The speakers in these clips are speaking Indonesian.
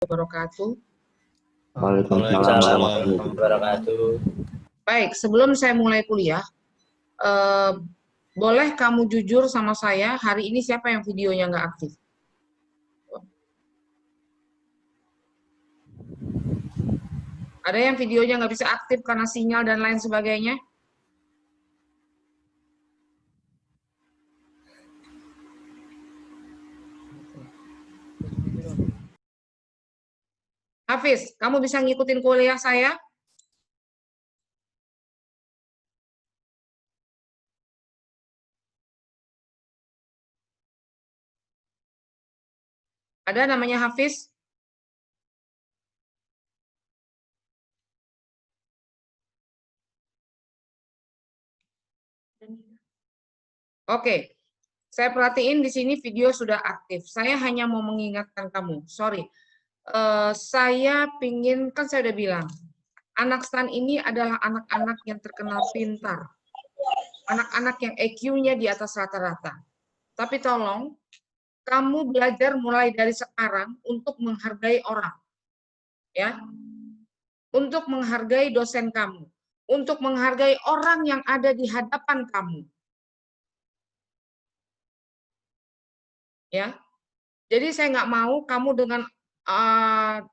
wabarakatuh. Waalaikumsalam warahmatullahi wabarakatuh. Baik, sebelum saya mulai kuliah, boleh kamu jujur sama saya, hari ini siapa yang videonya nggak aktif? Ada yang videonya nggak bisa aktif karena sinyal dan lain sebagainya? Hafiz, kamu bisa ngikutin kuliah saya? Ada namanya Hafiz? Oke, saya perhatiin di sini video sudah aktif. Saya hanya mau mengingatkan kamu, sorry. Saya pingin, kan saya udah bilang, anak STAN ini adalah anak-anak yang terkenal pintar. Anak-anak yang EQ-nya di atas rata-rata. Tapi tolong, kamu belajar mulai dari sekarang untuk menghargai orang. Ya, untuk menghargai dosen kamu. Untuk menghargai orang yang ada di hadapan kamu. Ya, jadi saya nggak mau kamu dengan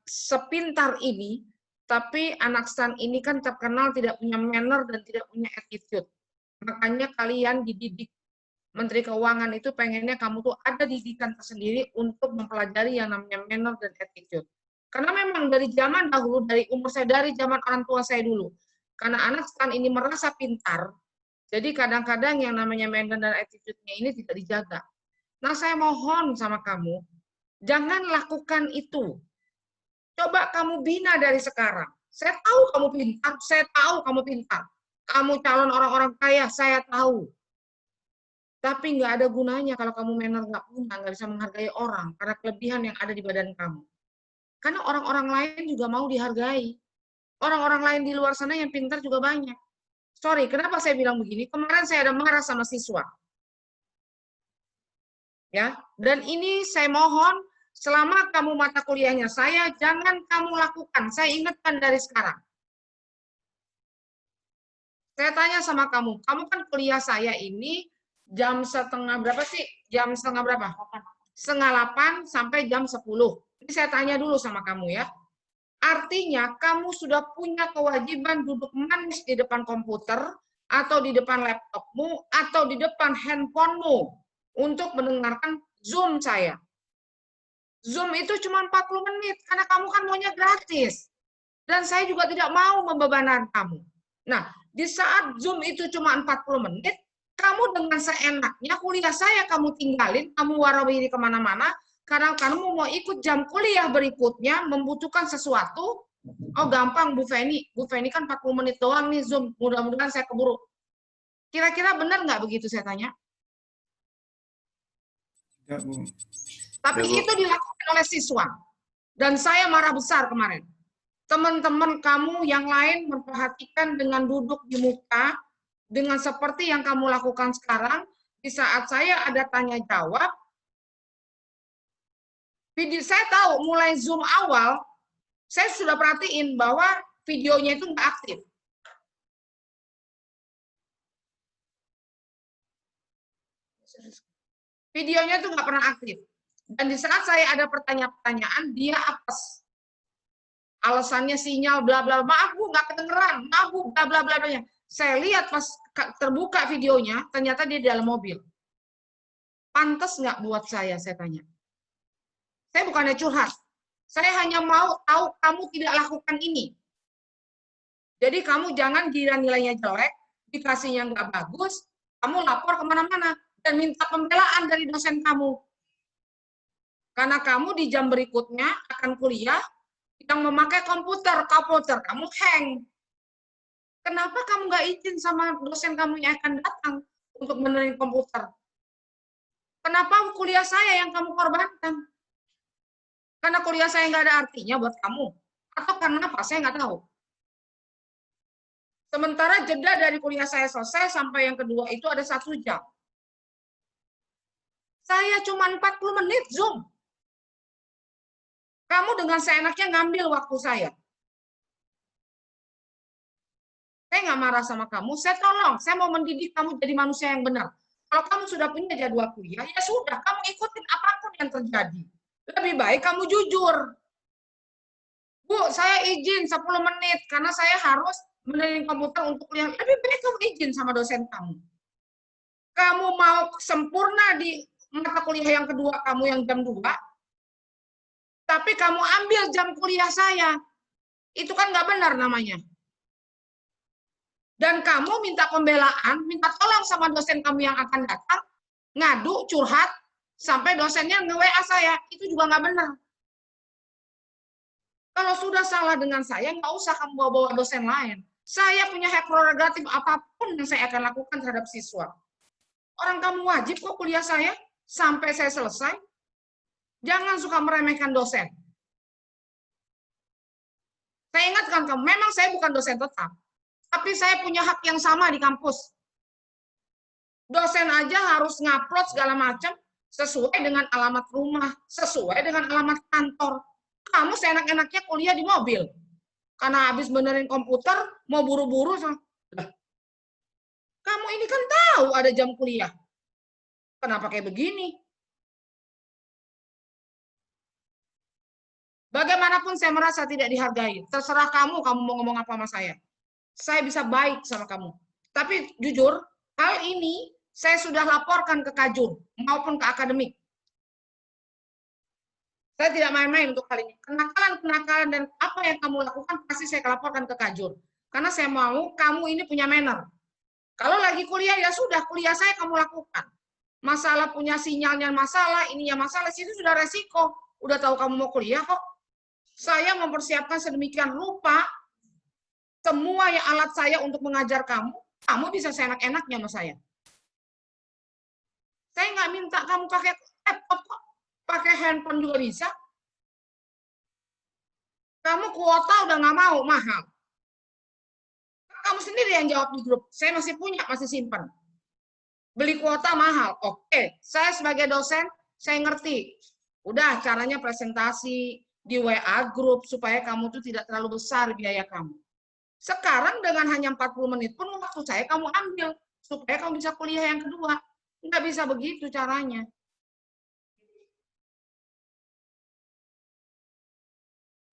sepintar ini, tapi anak STAN ini kan terkenal tidak punya manner dan tidak punya attitude. Makanya kalian dididik. Menteri Keuangan itu pengennya kamu tuh ada didikan tersendiri untuk mempelajari yang namanya manner dan attitude. Karena memang dari zaman dahulu, dari umur saya, dari zaman orang tua saya dulu, karena anak STAN ini merasa pintar, jadi kadang-kadang yang namanya manner dan attitude-nya ini tidak dijaga. Nah, saya mohon sama kamu, jangan lakukan itu. Coba kamu bina dari sekarang. Saya tahu kamu pintar, saya tahu kamu pintar. Kamu calon orang-orang kaya, saya tahu. Tapi nggak ada gunanya kalau kamu manner nggak punya, nggak bisa menghargai orang karena kelebihan yang ada di badan kamu. Karena orang-orang lain juga mau dihargai. Orang-orang lain di luar sana yang pintar juga banyak. Sorry, kenapa saya bilang begini? Kemarin saya ada marah sama siswa. Ya, dan ini saya mohon selama kamu mata kuliahnya saya, jangan kamu lakukan. Saya ingatkan dari sekarang. Saya tanya sama kamu kan kuliah saya ini jam setengah berapa sih? Jam setengah berapa? Setengah 8 sampai jam 10. Ini saya tanya dulu sama kamu ya. Artinya kamu sudah punya kewajiban duduk manis di depan komputer atau di depan laptopmu atau di depan handphonemu untuk mendengarkan Zoom saya. Zoom itu cuma 40 menit karena kamu kan maunya gratis. Dan saya juga tidak mau membebankan kamu. Nah, di saat Zoom itu cuma 40 menit, kamu dengan seenaknya kuliah saya kamu tinggalin, kamu warawiri kemana-mana, karena kamu mau ikut jam kuliah berikutnya, membutuhkan sesuatu, oh gampang Bu Feni kan 40 menit doang nih Zoom, mudah-mudahan saya keburu. Kira-kira benar nggak begitu saya tanya? Ya, Bu. Tapi Ya, Bu. itu dilakukan oleh siswa. Dan saya marah besar kemarin. Teman-teman kamu yang lain memperhatikan dengan duduk di muka, dengan seperti yang kamu lakukan sekarang, di saat saya ada tanya jawab, video saya tahu mulai Zoom awal, saya sudah perhatiin bahwa videonya itu nggak aktif. Videonya itu nggak pernah aktif. Dan di saat saya ada pertanyaan-pertanyaan, dia apes. Alasannya sinyal, bla bla, maaf Bu, nggak kedengeran, maaf Bu, bla bla bla. Saya lihat pas terbuka videonya, ternyata dia di dalam mobil. Pantas nggak buat saya tanya. Saya bukannya curhat. Saya hanya mau tahu kamu tidak lakukan ini. Jadi kamu jangan kira nilainya jelek, dikasihnya nggak bagus, kamu lapor kemana-mana dan minta pembelaan dari dosen kamu. Karena kamu di jam berikutnya akan kuliah yang memakai komputer, kamu hang. Kenapa kamu nggak izin sama dosen kamu yang akan datang untuk benerin komputer? Kenapa kuliah saya yang kamu korbankan? Karena kuliah saya nggak ada artinya buat kamu? Atau karena apa? Saya nggak tahu. Sementara jeda dari kuliah saya selesai sampai yang kedua itu ada 1 jam. Saya cuma 40 menit Zoom. Kamu dengan seenaknya ngambil waktu saya. Saya nggak marah sama kamu, saya tolong, saya mau mendidik kamu jadi manusia yang benar. Kalau kamu sudah punya jadwal kuliah, ya sudah, kamu ikutin apapun yang terjadi. Lebih baik kamu jujur. Bu, saya izin 10 menit karena saya harus menerin komputer untuk kuliah. Lebih baik kamu izin sama dosen kamu. Kamu mau sempurna di mata kuliah yang kedua kamu yang jam 2, tapi kamu ambil jam kuliah saya. Itu kan nggak benar namanya. Dan kamu minta pembelaan, minta tolong sama dosen kamu yang akan datang, ngadu, curhat, sampai dosennya nge-WA saya. Itu juga nggak benar. Kalau sudah salah dengan saya, nggak usah kamu bawa-bawa dosen lain. Saya punya hak prerogatif apapun yang saya akan lakukan terhadap siswa. Orang kamu wajib kok kuliah saya sampai saya selesai. Jangan suka meremehkan dosen. Saya ingatkan kamu, memang saya bukan dosen tetap, tapi saya punya hak yang sama di kampus. Dosen aja harus ngupload segala macam sesuai dengan alamat rumah, sesuai dengan alamat kantor. Kamu seenak-enaknya kuliah di mobil. Karena habis benerin komputer, mau buru-buru. Kamu ini kan tahu ada jam kuliah. Kenapa kayak begini? Bagaimanapun saya merasa tidak dihargai. Terserah kamu mau ngomong apa sama saya. Saya bisa baik sama kamu. Tapi jujur, hal ini saya sudah laporkan ke Kajur maupun ke akademik. Saya tidak main-main untuk kali ini. Kenakalan-kenakalan dan apa yang kamu lakukan pasti saya laporkan ke Kajur. Karena saya mau kamu ini punya manner. Kalau lagi kuliah ya sudah, kuliah saya kamu lakukan. Masalah punya sinyalnya masalah, ininya masalah, situ sudah resiko. Udah tahu kamu mau kuliah kok. Saya mempersiapkan sedemikian rupa semua yang alat saya untuk mengajar kamu, kamu bisa seenak-enaknya sama saya. Saya nggak minta kamu pakai laptop kok. Pakai handphone juga bisa. Kamu kuota udah nggak mau, mahal. Kamu sendiri yang jawab di grup. Saya masih punya, masih simpan. Beli kuota mahal. Oke, saya sebagai dosen, saya ngerti. Udah, caranya presentasi di WA grup supaya kamu tuh tidak terlalu besar biaya kamu. Sekarang dengan hanya 40 menit pun waktu saya kamu ambil. Supaya kamu bisa kuliah yang kedua. Nggak bisa begitu caranya.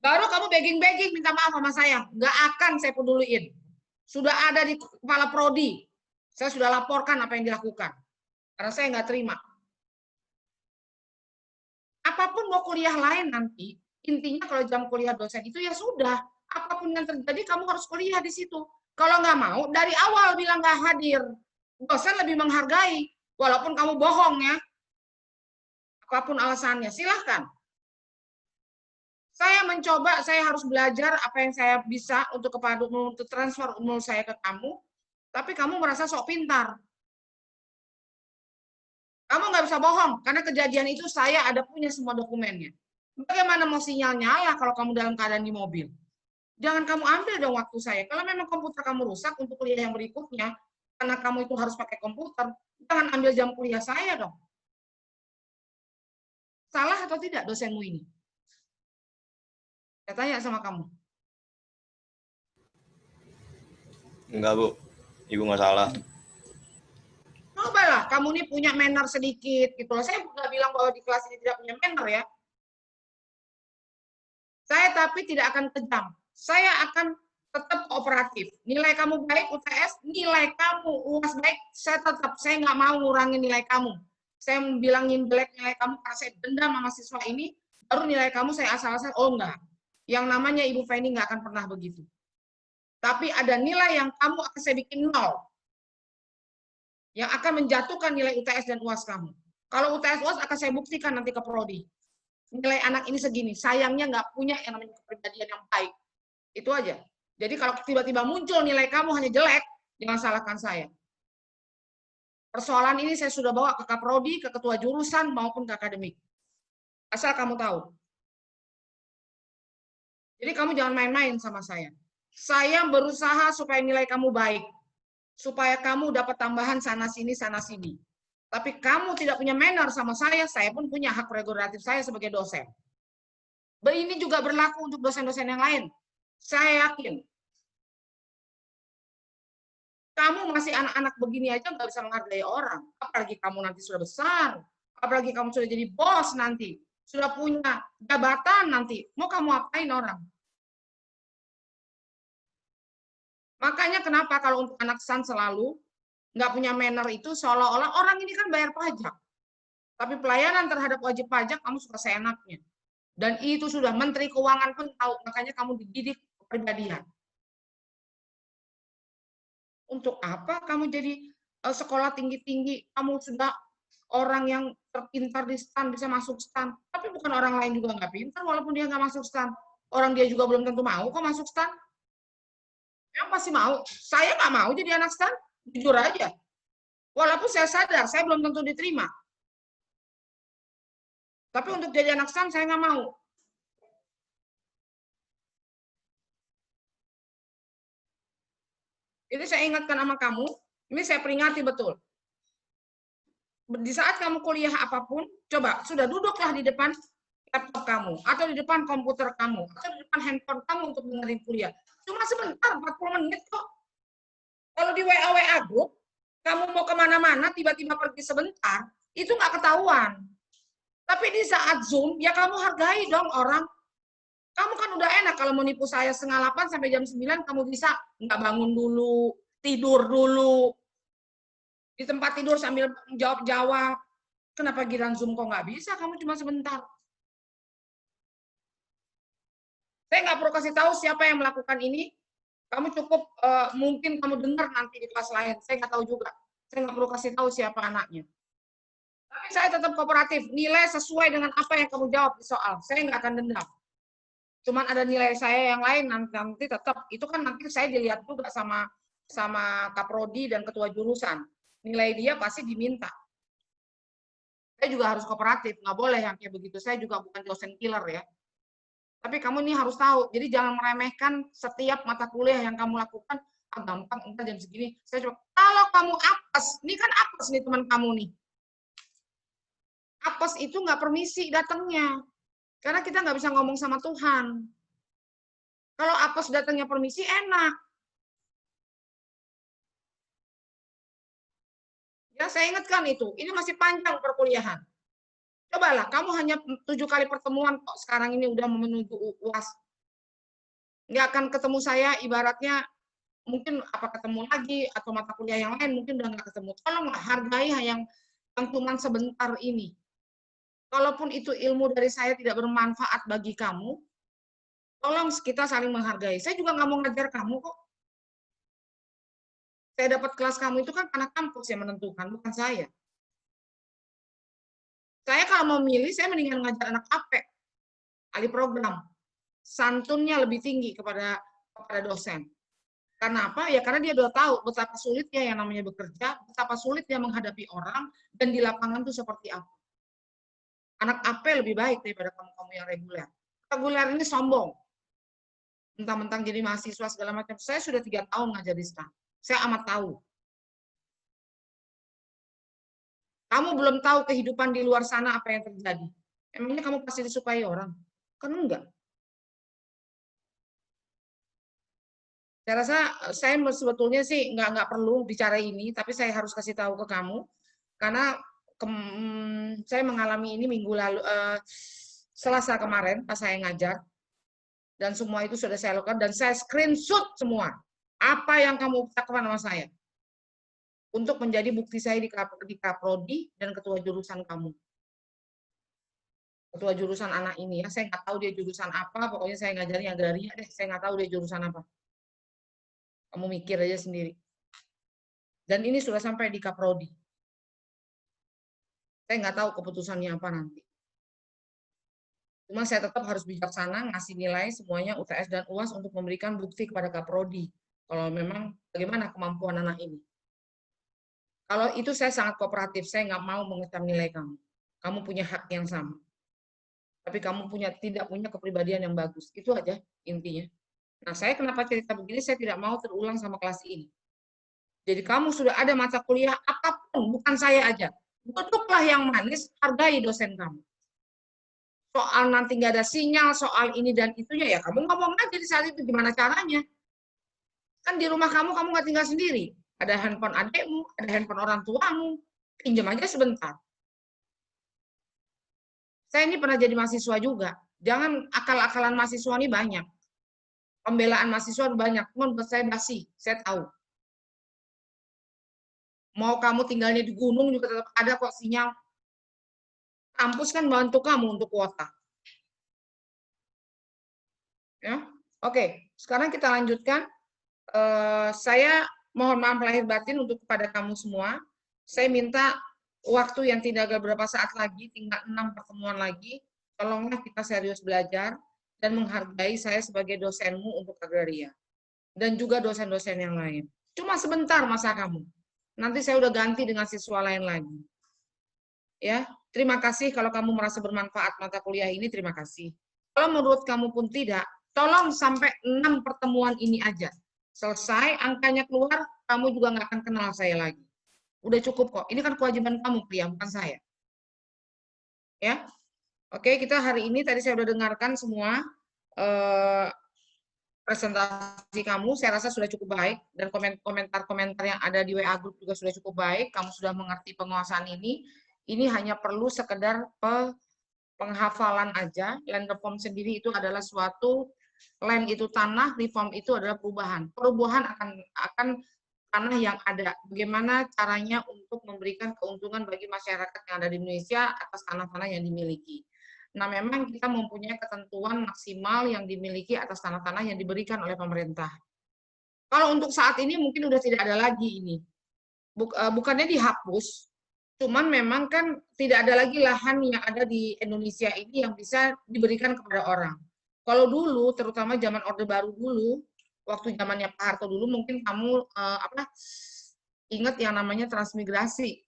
Baru kamu begging-begging minta maaf sama saya. Nggak akan saya peduliin. Sudah ada di kepala prodi. Saya sudah laporkan apa yang dilakukan. Karena saya nggak terima. Apapun mau kuliah lain nanti, intinya kalau jam kuliah dosen itu ya sudah. Apapun yang terjadi, kamu harus kuliah di situ. Kalau nggak mau, dari awal bilang nggak hadir. Dosen lebih menghargai. Walaupun kamu bohong ya. Apapun alasannya, silahkan. Saya mencoba, saya harus belajar apa yang saya bisa untuk kepada untuk transfer umur saya ke kamu, tapi kamu merasa sok pintar. Kamu nggak bisa bohong, karena kejadian itu saya ada punya semua dokumennya. Bagaimana mau sinyal nyala kalau kamu dalam keadaan di mobil? Jangan kamu ambil dong waktu saya. Kalau memang komputer kamu rusak untuk kuliah yang berikutnya, karena kamu itu harus pakai komputer, jangan ambil jam kuliah saya dong. Salah atau tidak dosenmu ini? Saya tanya sama kamu. Enggak, Bu. Ibu nggak salah. Cobalah, kamu ini punya manner sedikit gitu loh. Saya nggak bilang bahwa di kelas ini tidak punya manner ya. Saya tapi tidak akan kejam. Saya akan tetap kooperatif. Nilai kamu baik UTS, nilai kamu UAS baik, saya nggak mau ngurangin nilai kamu. Saya bilangin jelek nilai kamu karena saya dendam sama siswa ini, baru nilai kamu saya asal-asal, oh enggak. Yang namanya Ibu Feni nggak akan pernah begitu. Tapi ada nilai yang kamu akan saya bikin 0. Yang akan menjatuhkan nilai UTS dan UAS kamu. Kalau UTS UAS akan saya buktikan nanti ke prodi. Nilai anak ini segini, sayangnya nggak punya yang namanya kepribadian yang baik. Itu aja. Jadi kalau tiba-tiba muncul nilai kamu hanya jelek, jangan salahkan saya. Persoalan ini saya sudah bawa ke Kaprodi, ke ketua jurusan maupun ke akademik. Asal kamu tahu. Jadi kamu jangan main-main sama saya. Saya berusaha supaya nilai kamu baik. Supaya kamu dapat tambahan sana-sini, sana-sini. Tapi kamu tidak punya manner sama saya pun punya hak prerogatif saya sebagai dosen. Ini juga berlaku untuk dosen-dosen yang lain. Saya yakin. Kamu masih anak-anak begini aja nggak bisa menghargai orang. Apalagi kamu nanti sudah besar. Apalagi kamu sudah jadi bos nanti. Sudah punya jabatan nanti. Mau kamu apain orang? Makanya kenapa kalau untuk anak san selalu nggak punya manner itu seolah-olah orang ini kan bayar pajak. Tapi pelayanan terhadap wajib pajak kamu suka seenaknya. Dan itu sudah Menteri Keuangan pun tahu, makanya kamu dididik kepribadian. Untuk apa kamu jadi sekolah tinggi-tinggi, kamu sudah orang yang terpintar di stan, bisa masuk stan. Tapi bukan orang lain juga nggak pintar, walaupun dia nggak masuk stan. Orang dia juga belum tentu mau kok masuk stan. Yang pasti mau. Saya nggak mau jadi anak stan, jujur aja. Walaupun saya sadar, saya belum tentu diterima. Tapi untuk jadi anak stan, saya nggak mau. Jadi saya ingatkan sama kamu, ini saya peringati betul. Di saat kamu kuliah apapun, coba sudah duduklah di depan laptop kamu, atau di depan komputer kamu, atau di depan handphone kamu untuk dengerin kuliah. Cuma sebentar, 40 menit kok. Kalau di WA group, kamu mau kemana-mana, tiba-tiba pergi sebentar, itu nggak ketahuan. Tapi di saat Zoom, ya kamu hargai dong orang. Kamu kan udah enak kalau mau nipu saya setengah 8 sampai jam 9, kamu bisa nggak bangun dulu, tidur dulu. Di tempat tidur sambil jawab-jawab. Kenapa giliran Zoom kok nggak bisa? Kamu cuma sebentar. Saya nggak perlu kasih tahu siapa yang melakukan ini. Kamu cukup, mungkin kamu dengar nanti di kelas lain. Saya nggak tahu juga. Saya nggak perlu kasih tahu siapa anaknya. Tapi saya tetap kooperatif. Nilai sesuai dengan apa yang kamu jawab di soal. Saya nggak akan dendam. Cuman ada nilai saya yang lain nanti tetap itu kan nanti saya dilihat juga sama Kaprodi dan ketua jurusan. Nilai dia pasti diminta. Saya juga harus kooperatif, nggak boleh yang kayak begitu. Saya juga bukan dosen killer ya. Tapi kamu ini harus tahu, jadi jangan meremehkan setiap mata kuliah yang kamu lakukan. Ah, gampang, entar jam segini. Saya coba, kalau kamu apes, ini kan apes nih teman kamu nih. Apes itu nggak permisi datangnya. Karena kita nggak bisa ngomong sama Tuhan. Kalau apes datangnya permisi, enak. Ya, saya ingatkan itu. Ini masih panjang perkuliahan. Cobalah, kamu hanya 7 kali pertemuan kok sekarang ini udah menuju UAS. Nggak akan ketemu saya, ibaratnya mungkin apa ketemu lagi, atau mata kuliah yang lain mungkin udah nggak ketemu. Tolonglah hargai yang cuma sebentar ini. Kalaupun itu ilmu dari saya tidak bermanfaat bagi kamu, tolong kita saling menghargai. Saya juga nggak mau ngajar kamu kok. Saya dapat kelas kamu itu kan karena kampus yang menentukan, bukan saya. Saya kalau mau milih, saya mendingan ngajar anak AP, ahli program. Santunnya lebih tinggi kepada dosen. Karena apa? Ya karena dia udah tahu betapa sulitnya yang namanya bekerja, betapa sulitnya menghadapi orang, dan di lapangan itu seperti apa. Anak AP lebih baik daripada kamu-kamu yang reguler. Reguler ini sombong. Mentang-mentang jadi mahasiswa segala macam. Saya sudah 3 tahun ngajar di STAN. Saya amat tahu. Kamu belum tahu kehidupan di luar sana apa yang terjadi. Emangnya kamu pasti disukai orang? Kan enggak. Saya rasa saya sebetulnya sih nggak perlu bicara ini, tapi saya harus kasih tahu ke kamu karena saya mengalami ini minggu lalu, Selasa kemarin pas saya ngajar, dan semua itu sudah saya lakukan dan saya screenshot semua apa yang kamu ucapkan sama saya untuk menjadi bukti saya di Kaprodi dan ketua jurusan kamu. Ketua jurusan anak ini ya, saya nggak tahu dia jurusan apa, pokoknya saya ngajarnya agraria deh, saya nggak tahu dia jurusan apa. Kamu mikir aja sendiri. Dan ini sudah sampai di Kaprodi. Saya nggak tahu keputusannya apa nanti. Cuma saya tetap harus bijaksana, ngasih nilai semuanya UTS dan UAS untuk memberikan bukti kepada Kaprodi. Kalau memang bagaimana kemampuan anak ini. Kalau itu saya sangat kooperatif, saya nggak mau mengecam nilai kamu. Kamu punya hak yang sama. Tapi kamu tidak punya kepribadian yang bagus. Itu aja intinya. Nah, saya kenapa cerita begini, saya tidak mau terulang sama kelas ini. Jadi kamu sudah ada mata kuliah apapun, bukan saya aja. Duduklah yang manis, hargai dosen kamu. soal nanti nggak ada sinyal, soal ini dan itunya, ya kamu ngomong aja di saat itu gimana caranya. Kan di rumah kamu nggak tinggal sendiri. Ada handphone adekmu, ada handphone orang tuamu. Pinjam aja sebentar. Saya ini pernah jadi mahasiswa juga. Jangan akal-akalan mahasiswa ini banyak. Pembelaan mahasiswa banyak, cuman buat saya basi, saya tahu. Mau kamu tinggalnya di gunung juga tetap ada kok sinyal. Kampus kan bantu kamu untuk kuota. Ya, oke. Sekarang kita lanjutkan. Saya mohon maaf lahir batin untuk kepada kamu semua. Saya minta waktu yang tinggal beberapa saat lagi, tinggal 6 pertemuan lagi. Tolonglah kita serius belajar dan menghargai saya sebagai dosenmu untuk agraria. Dan juga dosen-dosen yang lain. Cuma sebentar masa kamu. Nanti saya udah ganti dengan siswa lain lagi. Ya, terima kasih kalau kamu merasa bermanfaat mata kuliah ini, terima kasih. Kalau menurut kamu pun tidak, tolong sampai 6 pertemuan ini aja. Selesai, angkanya keluar, kamu juga nggak akan kenal saya lagi. Udah cukup kok. Ini kan kewajiban kamu, Pria, bukan saya. Ya, oke, kita hari ini tadi saya udah dengarkan semua presentasi kamu, saya rasa sudah cukup baik, dan komentar-komentar yang ada di WA Group juga sudah cukup baik, kamu sudah mengerti penguasaan ini hanya perlu sekedar penghafalan aja. Land reform sendiri itu adalah suatu, land itu tanah, reform itu adalah perubahan. Perubahan akan tanah yang ada. Bagaimana caranya untuk memberikan keuntungan bagi masyarakat yang ada di Indonesia atas tanah-tanah yang dimiliki. Nah, memang kita mempunyai ketentuan maksimal yang dimiliki atas tanah-tanah yang diberikan oleh pemerintah. Kalau untuk saat ini mungkin sudah tidak ada lagi ini. Bukannya dihapus, cuman memang kan tidak ada lagi lahan yang ada di Indonesia ini yang bisa diberikan kepada orang. Kalau dulu, terutama zaman Orde Baru dulu, waktu zamannya Pak Harto dulu, mungkin kamu ingat yang namanya transmigrasi.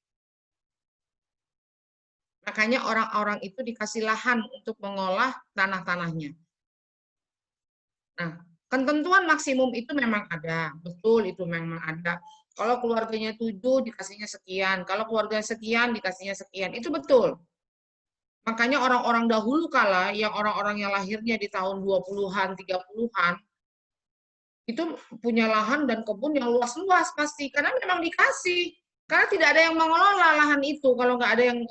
Makanya orang-orang itu dikasih lahan untuk mengolah tanah-tanahnya. Nah, ketentuan maksimum itu memang ada, betul itu memang ada. Kalau keluarganya 7 dikasihnya sekian, kalau keluarga sekian dikasihnya sekian, itu betul. Makanya orang-orang dahulu kala, yang orang-orang yang lahirnya di tahun 20-an, 30-an, itu punya lahan dan kebun yang luas-luas pasti, karena memang dikasih. Karena tidak ada yang mengelola lahan itu.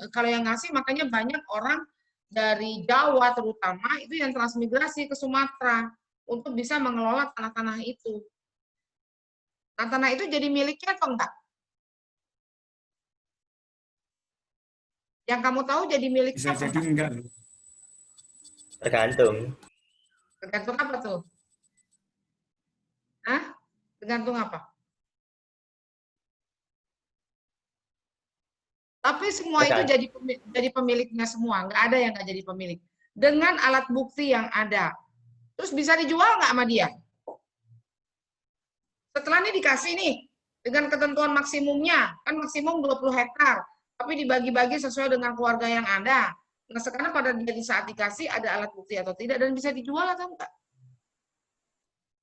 Kalau yang ngasih, makanya banyak orang dari Jawa terutama itu yang transmigrasi ke Sumatera untuk bisa mengelola tanah-tanah itu. Nah, tanah itu jadi miliknya atau enggak? Yang kamu tahu jadi miliknya Bisa jadi enggak. Tergantung. Tergantung apa tuh? Hah? Tergantung apa? Tapi semua itu jadi pemiliknya semua, nggak ada yang nggak jadi pemilik. Dengan alat bukti yang ada. Terus bisa dijual nggak sama dia? Setelah ini dikasih nih, dengan ketentuan maksimumnya, kan maksimum 20 hektar, tapi dibagi-bagi sesuai dengan keluarga yang ada. Nah, sekarang pada di saat dikasih, ada alat bukti atau tidak, dan bisa dijual atau enggak?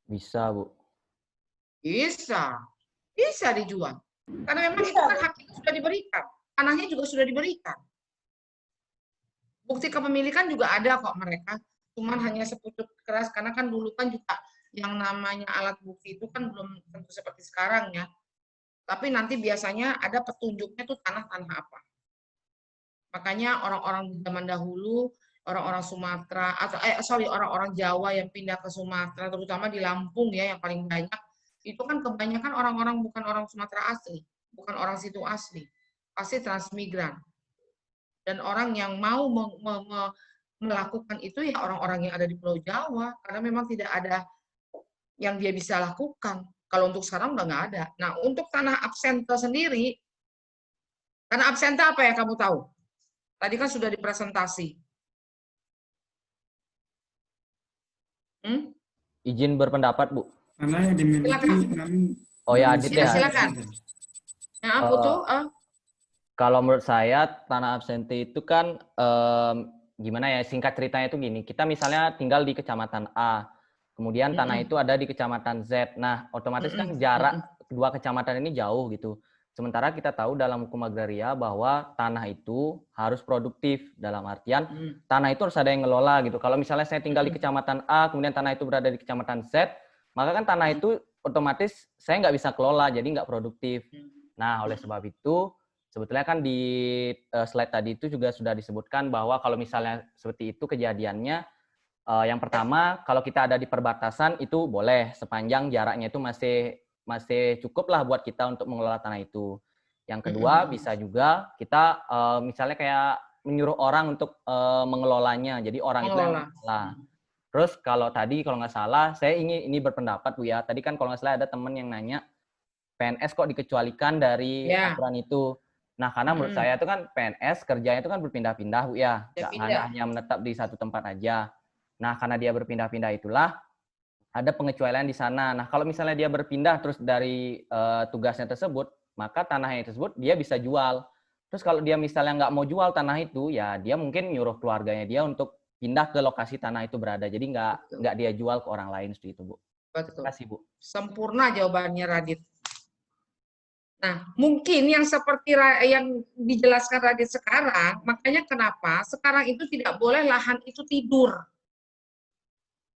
Bisa, Bu. Bisa. Bisa dijual. Karena memang itu kan hak itu sudah diberikan. Tanahnya juga sudah diberikan. Bukti kepemilikan juga ada kok mereka. Cuman hanya sepucuk keras, karena kan dulu kan juga yang namanya alat bukti itu kan belum tentu seperti sekarang ya. Tapi nanti biasanya ada petunjuknya tuh tanah-tanah apa. Makanya orang-orang zaman dahulu, orang-orang Sumatera, atau orang-orang Jawa yang pindah ke Sumatera, terutama di Lampung ya yang paling banyak, itu kan kebanyakan orang-orang bukan orang Sumatera asli, bukan orang situ asli, pasti transmigran. Dan orang yang mau melakukan itu ya orang-orang yang ada di Pulau Jawa, karena memang tidak ada yang dia bisa lakukan. Kalau untuk sekarang udah nggak ada. Nah, untuk tanah absenta sendiri, tanah absenta apa ya kamu tahu? Tadi kan sudah dipresentasi. Izin berpendapat, Bu. Karena yang dimiliki Oh ya, Adit ya. Silakan. Nah, apa tuh? Kalau menurut saya tanah absente itu kan gimana ya, singkat ceritanya itu gini, kita misalnya tinggal di kecamatan A, kemudian tanah itu ada di kecamatan Z. Nah, otomatis kan jarak kedua kecamatan ini jauh gitu. Sementara kita tahu dalam hukum agraria bahwa tanah itu harus produktif, dalam artian tanah itu harus ada yang ngelola gitu. Kalau misalnya saya tinggal di kecamatan A, kemudian tanah itu berada di kecamatan Z, maka kan tanah itu otomatis saya nggak bisa kelola, jadi nggak produktif. Nah, oleh sebab itu, sebetulnya kan di slide tadi itu juga sudah disebutkan bahwa kalau misalnya seperti itu kejadiannya, yang pertama, kalau kita ada di perbatasan itu boleh, sepanjang jaraknya itu masih cukup lah buat kita untuk mengelola tanah itu. Yang kedua, bisa juga kita misalnya kayak menyuruh orang untuk mengelolanya. Jadi orang itu yang mengelola. Terus kalau nggak salah, saya ini berpendapat Bu ya. Tadi kan kalau nggak salah ada teman yang nanya, PNS kok dikecualikan dari aturan itu. Nah, karena menurut saya itu kan PNS kerjanya itu kan berpindah-pindah Bu ya. Nggak hanya menetap di satu tempat aja. Nah, karena dia berpindah-pindah itulah ada pengecualian di sana. Nah, kalau misalnya dia berpindah terus dari tugasnya tersebut, maka tanahnya tersebut dia bisa jual. Terus kalau dia misalnya nggak mau jual tanah itu, ya dia mungkin nyuruh keluarganya dia untuk pindah ke lokasi tanah itu berada. Jadi nggak dia jual ke orang lain seperti itu, Bu. Betul. Terima kasih, Bu. Sempurna jawabannya, Radit. Nah, mungkin yang seperti yang dijelaskan Radit sekarang, makanya kenapa sekarang itu tidak boleh lahan itu tidur.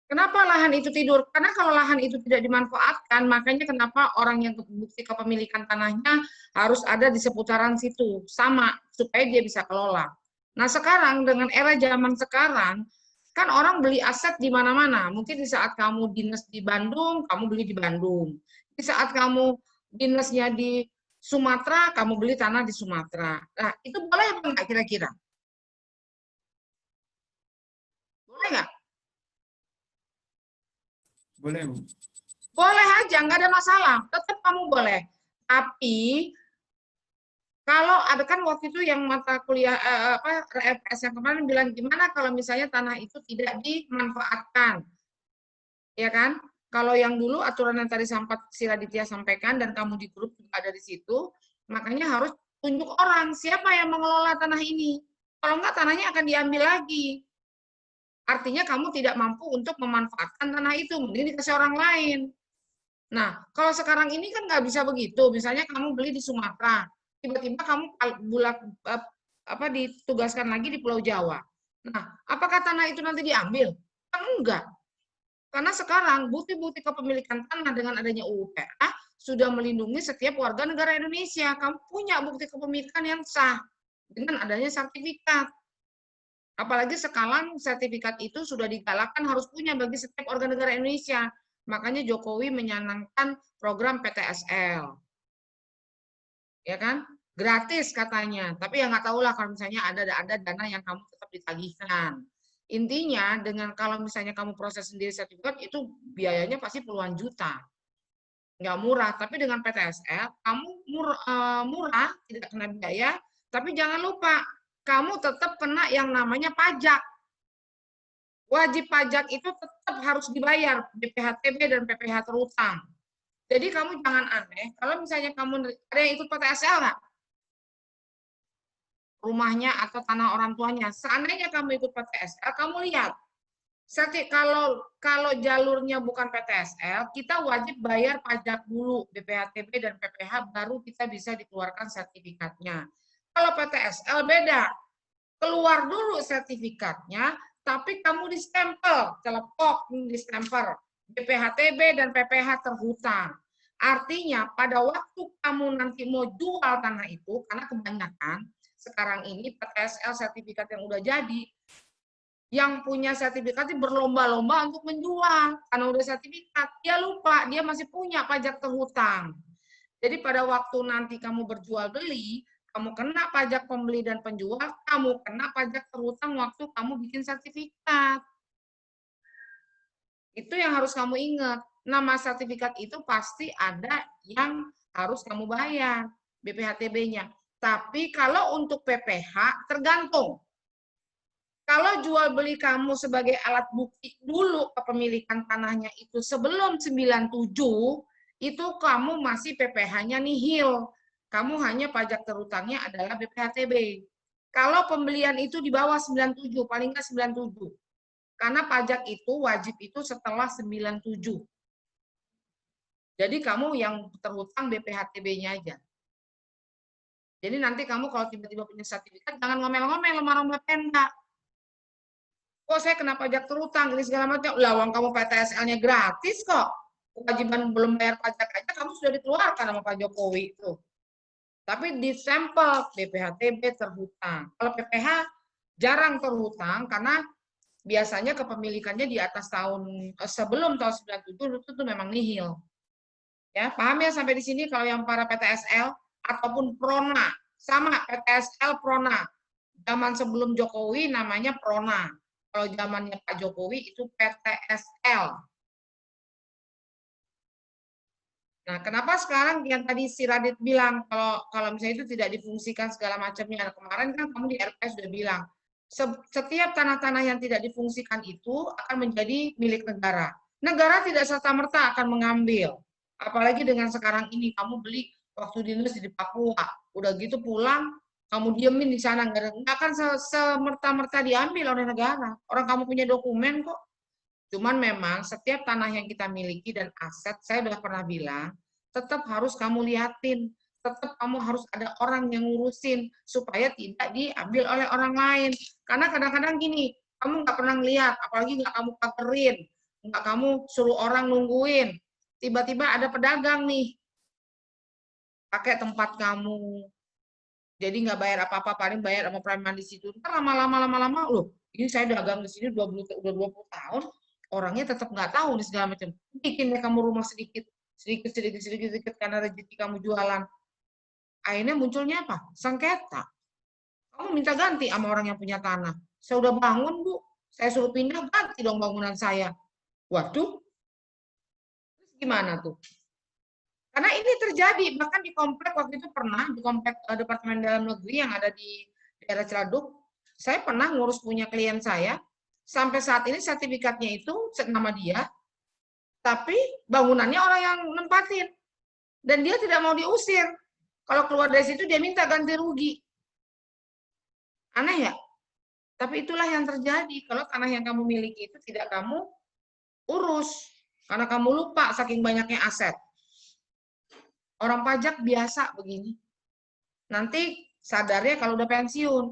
Kenapa lahan itu tidur? Karena kalau lahan itu tidak dimanfaatkan, makanya kenapa orang yang bukti kepemilikan tanahnya harus ada di seputaran situ, sama, supaya dia bisa kelola. Nah sekarang, dengan era zaman sekarang, kan orang beli aset di mana-mana. Mungkin di saat kamu dinas di Bandung, kamu beli di Bandung. Di saat kamu dinasnya di Sumatera, kamu beli tanah di Sumatera. Nah, itu boleh apa enggak kira-kira? Boleh nggak? Boleh, Bu. Boleh aja, nggak ada masalah. Tetap kamu boleh. Tapi kalau ada kan waktu itu yang mata kuliah RFS yang kemarin bilang gimana kalau misalnya tanah itu tidak dimanfaatkan, ya kan? Kalau yang dulu aturan yang tadi sempat si Raditya sampaikan dan kamu di grup juga ada di situ, makanya harus tunjuk orang siapa yang mengelola tanah ini. Kalau enggak tanahnya akan diambil lagi. Artinya kamu tidak mampu untuk memanfaatkan tanah itu, mending dikasih orang lain. Nah, kalau sekarang ini kan nggak bisa begitu. Misalnya kamu beli di Sumatera, tiba-tiba kamu ditugaskan lagi di Pulau Jawa. Nah, apakah tanah itu nanti diambil? Kan enggak. Karena sekarang bukti-bukti kepemilikan tanah dengan adanya UU PA sudah melindungi setiap warga negara Indonesia. Kamu punya bukti kepemilikan yang sah dengan adanya sertifikat. Apalagi sekarang sertifikat itu sudah digalakkan harus punya bagi setiap warga negara Indonesia. Makanya Jokowi menyanangkan program PTSL. Ya kan? Gratis katanya. Tapi ya nggak tahu lah kalau misalnya ada dana yang kamu tetap ditagihkan. Intinya dengan kalau misalnya kamu proses sendiri sertifikat itu biayanya pasti puluhan juta. Nggak murah. Tapi dengan PTSL kamu murah, tidak kena biaya. Tapi jangan lupa, kamu tetap kena yang namanya pajak. Wajib pajak itu tetap harus dibayar, BPHTB dan PPh terutang. Jadi kamu jangan aneh, kalau misalnya kamu ada yang ikut PTSL nggak? Rumahnya atau tanah orang tuanya. Seandainya kamu ikut PTSL, kamu lihat. Kalau jalurnya bukan PTSL, kita wajib bayar pajak dulu, BPHTB dan PPh, baru kita bisa dikeluarkan sertifikatnya. Kalau PTSL beda, keluar dulu sertifikatnya, tapi kamu distempel, celepok distempel, BPHTB dan PPh terhutang. Artinya pada waktu kamu nanti mau jual tanah itu, karena kebanyakan sekarang ini PTSL sertifikat yang udah jadi, yang punya sertifikat berlomba-lomba untuk menjual. Karena udah sertifikat, dia lupa, dia masih punya pajak terhutang. Jadi pada waktu nanti kamu berjual beli, kamu kena pajak pembeli dan penjual, kamu kena pajak terhutang waktu kamu bikin sertifikat. Itu yang harus kamu ingat. Nama sertifikat itu pasti ada yang harus kamu bayar, BPHTB-nya. Tapi kalau untuk PPh, tergantung. Kalau jual beli kamu sebagai alat bukti dulu kepemilikan tanahnya itu sebelum 97, itu kamu masih PPh-nya nihil. Kamu hanya pajak terutangnya adalah BPHTB. Kalau pembelian itu di bawah 97, paling nggak 97. Karena pajak itu wajib itu setelah 97. Jadi kamu yang terhutang BPHTB-nya aja. Jadi nanti kamu kalau tiba-tiba punya sertifikat, jangan ngomel-ngomel, lemah-lemah Pemda. Kok saya kena pajak terutang, ini segala macam. Lah, uang kamu PTSL-nya gratis kok. Kewajiban belum bayar pajak aja kamu sudah dikeluarkan sama Pak Jokowi itu. Tapi di sampel BPHTB terhutang. Kalau PPH jarang terhutang karena biasanya kepemilikannya di atas tahun sebelum tahun 97 itu memang nihil. Ya, paham ya sampai di sini kalau yang para PTSL ataupun Prona, sama PTSL Prona. Zaman sebelum Jokowi namanya Prona. Kalau zamannya Pak Jokowi itu PTSL. Nah, kenapa sekarang yang tadi si Radit bilang kalau misalnya itu tidak difungsikan segala macamnya. Nah, kemarin kan kamu di RP sudah bilang setiap tanah-tanah yang tidak difungsikan itu akan menjadi milik negara. Negara tidak serta-merta akan mengambil. Apalagi dengan sekarang ini kamu beli waktu dinas di Papua, udah gitu pulang kamu diemin di sana, nggak akan semerta-merta diambil oleh negara. Orang kamu punya dokumen kok. Cuman memang setiap tanah yang kita miliki dan aset, saya sudah pernah bilang, tetap harus kamu liatin. Tetap kamu harus ada orang yang ngurusin supaya tidak diambil oleh orang lain. Karena kadang-kadang gini, kamu nggak pernah ngeliat, apalagi nggak kamu pakerin, nggak kamu suruh orang nungguin. Tiba-tiba ada pedagang nih, pakai tempat kamu. Jadi nggak bayar apa-apa, paling bayar sama preman di situ. Ntar lama-lama, loh, ini saya dagang di sini udah 20 tahun, orangnya tetap nggak tahu nih segala macam. Bikin deh kamu rumah sedikit karena rezeki kamu jualan. Akhirnya munculnya apa? Sengketa. Kamu minta ganti sama orang yang punya tanah. Saya udah bangun, Bu. Saya suruh pindah, ganti dong bangunan saya. Waduh. Terus gimana tuh? Karena ini terjadi, bahkan di komplek waktu itu pernah, di komplek Departemen Dalam Negeri yang ada di daerah Ciladug, saya pernah ngurus punya klien saya, sampai saat ini sertifikatnya itu nama dia, tapi bangunannya orang yang nempatin. Dan dia tidak mau diusir. Kalau keluar dari situ dia minta ganti rugi. Aneh ya? Tapi itulah yang terjadi. Kalau tanah yang kamu miliki itu tidak kamu urus. Karena kamu lupa saking banyaknya aset. Orang pajak biasa begini. Nanti sadarnya kalau udah pensiun.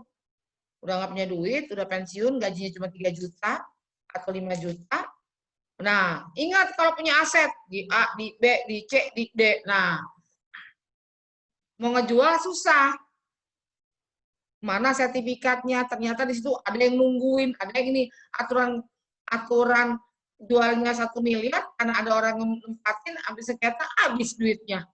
Udah nggak punya duit, udah pensiun, gajinya cuma 3 juta atau 5 juta. Nah, ingat kalau punya aset di A, di B, di C, di D. Nah, mau ngejual susah. Mana sertifikatnya? Ternyata di situ ada yang nungguin, ada yang ini aturan jualnya 1 miliar karena ada orang yang nempatin, habis sengketa habis duitnya.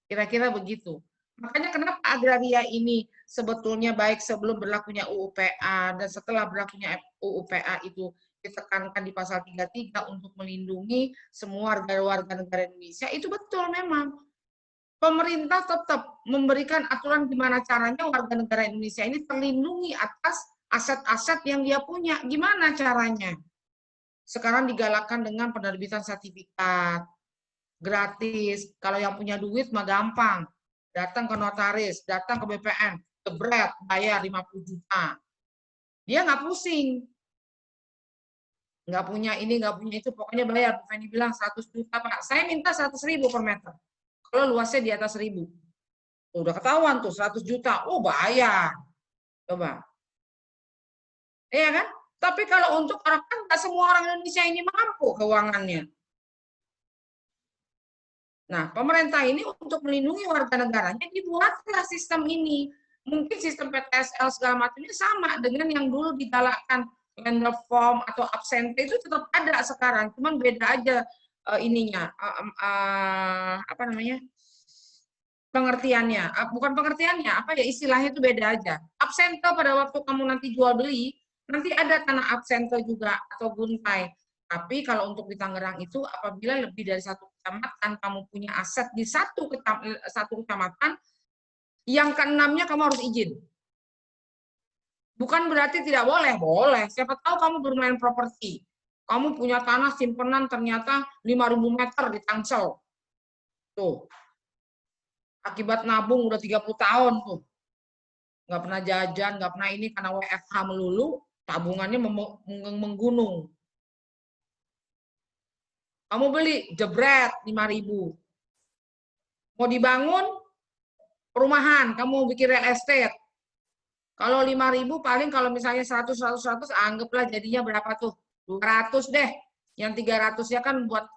Kira-kira begitu. Makanya kenapa agraria ini sebetulnya baik sebelum berlakunya UU PA dan setelah berlakunya UU PA itu ditekankan di pasal 33 untuk melindungi semua warga negara Indonesia, itu betul memang. Pemerintah tetap memberikan aturan gimana caranya warga negara Indonesia ini terlindungi atas aset-aset yang dia punya. Gimana caranya? Sekarang digalakkan dengan penerbitan sertifikat gratis. Kalau yang punya duit mah gampang. Datang ke notaris, datang ke BPN, jebret, bayar 50 juta. Dia nggak pusing. Nggak punya ini, nggak punya itu, pokoknya bayar. Bu Feni bilang 100 juta, Pak. Saya minta 100.000 per meter. Kalau luasnya di atas 1.000. Udah ketahuan tuh, 100 juta. Oh, bayar. Coba. Iya kan? Tapi kalau untuk orang, kan nggak semua orang Indonesia ini mampu keuangannya. Nah, pemerintah ini untuk melindungi warga negaranya dibuatlah sistem ini. Mungkin sistem PTSL segala macamnya sama dengan yang dulu digalakkan land reform atau absente itu tetap ada sekarang, cuman beda aja ininya apa namanya pengertiannya, bukan pengertiannya apa ya istilahnya itu beda aja. Absente pada waktu kamu nanti jual beli nanti ada tanah absente juga atau guntai. Tapi kalau untuk di Tangerang itu apabila lebih dari 1 kecamatan kamu punya aset di satu kecamatan, yang keenamnya kamu harus izin. Bukan berarti tidak boleh, boleh. Siapa tahu kamu bermain properti. Kamu punya tanah simpenan ternyata 5.000 meter di Tangsel. Tuh. Akibat nabung udah 30 tahun tuh. Nggak pernah jajan, nggak pernah ini karena WFH melulu, tabungannya menggunung. Kamu beli, jebret 5.000. Mau dibangun perumahan, kamu mau bikin real estate. Kalau 5.000 paling kalau misalnya 100 anggaplah jadinya berapa tuh? 200 deh. Yang 300 ya kan buat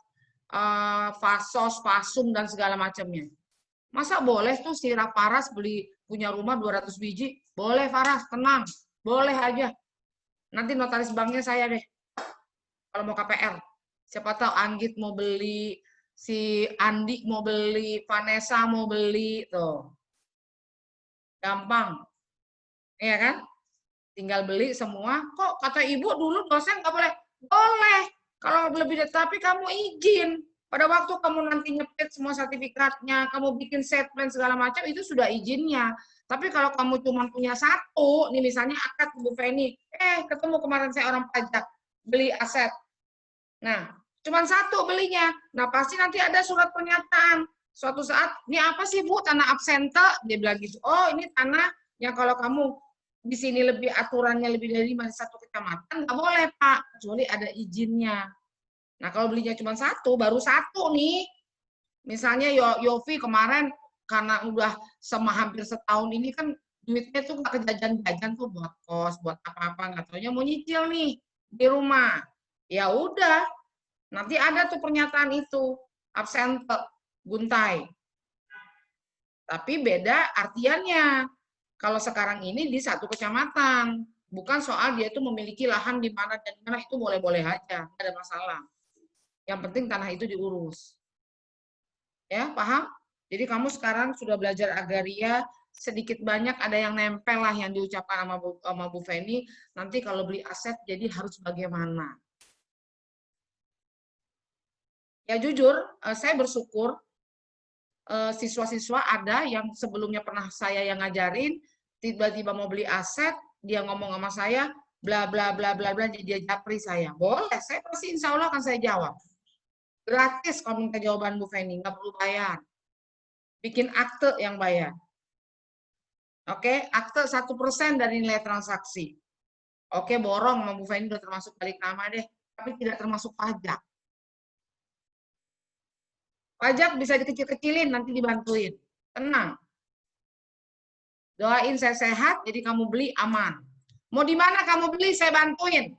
fasos, fasum dan segala macamnya. Masa boleh tuh si Faras beli punya rumah 200 biji? Boleh Faras, tenang. Boleh aja. Nanti notaris banknya saya deh. Kalau mau KPR. Siapa tahu Anggit mau beli, si Andi mau beli, Vanessa mau beli, tuh. Gampang. Iya kan? Tinggal beli semua. Kok kata ibu dulu dosen nggak boleh? Boleh. Kalau lebih dari, tapi kamu izin. Pada waktu kamu nanti nyepet semua sertifikatnya, kamu bikin set plan segala macam, itu sudah izinnya. Tapi kalau kamu cuma punya satu, nih misalnya akad Bu Feni, ketemu kemarin saya orang pajak, beli aset. Nah, cuma satu belinya. Nah, pasti nanti ada surat pernyataan. Suatu saat, ini apa sih Bu, tanah absente? Dia bilang gitu, oh ini tanah yang kalau kamu di sini lebih aturannya lebih dari 1 kecamatan, nggak boleh Pak, kecuali ada izinnya. Nah kalau belinya cuma satu, baru satu nih, misalnya Yofi kemarin karena udah hampir setahun ini kan duitnya tuh nggak kejajan-jajan tuh buat kos, buat apa-apa, nggak taunya mau nyicil nih di rumah. Ya udah, nanti ada tuh pernyataan itu, absente, guntai. Tapi beda artiannya. Kalau sekarang ini di 1 kecamatan, bukan soal dia itu memiliki lahan di mana dan di mana, itu boleh-boleh aja, nggak ada masalah. Yang penting tanah itu diurus. Ya, paham? Jadi kamu sekarang sudah belajar agraria, sedikit banyak ada yang nempel lah yang diucapkan sama Bu Feni, nanti kalau beli aset jadi harus bagaimana. Ya jujur, saya bersyukur siswa-siswa ada yang sebelumnya pernah saya yang ngajarin, tiba-tiba mau beli aset, dia ngomong sama saya, bla bla bla bla bla, dia japri saya. Boleh, saya pasti insya Allah akan saya jawab. Gratis kalau minta jawaban Bu Feni, nggak perlu bayar. Bikin akte yang bayar. Oke, akte 1% dari nilai transaksi. Oke, borong sama Bu Feni udah termasuk balik nama deh, tapi tidak termasuk pajak. Pajak bisa dikecil-kecilin, nanti dibantuin. Tenang. Doain saya sehat, jadi kamu beli aman. Mau di mana kamu beli, saya bantuin.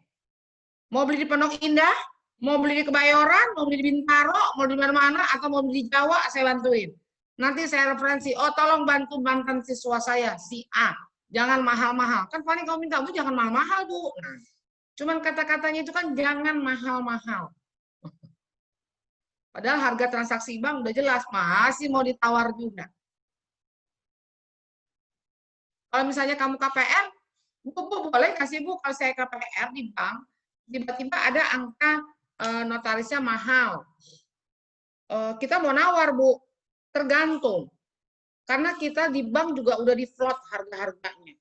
Mau beli di Pondok Indah, mau beli di Kebayoran, mau beli di Bintaro, mau di mana-mana, atau mau beli di Jawa, saya bantuin. Nanti saya referensi, oh tolong bantu mantan siswa saya, si A. Jangan mahal-mahal. Kan paling kamu minta, Bu, jangan mahal-mahal, Bu. Nah, cuman kata-katanya itu kan jangan mahal-mahal. Padahal harga transaksi bank udah jelas, masih mau ditawar juga. Kalau misalnya kamu KPR, Bu, boleh kasih Bu, kalau saya KPR di bank, tiba-tiba ada angka notarisnya mahal. Kita mau nawar, Bu. Tergantung. Karena kita di bank juga udah di float harga-harganya.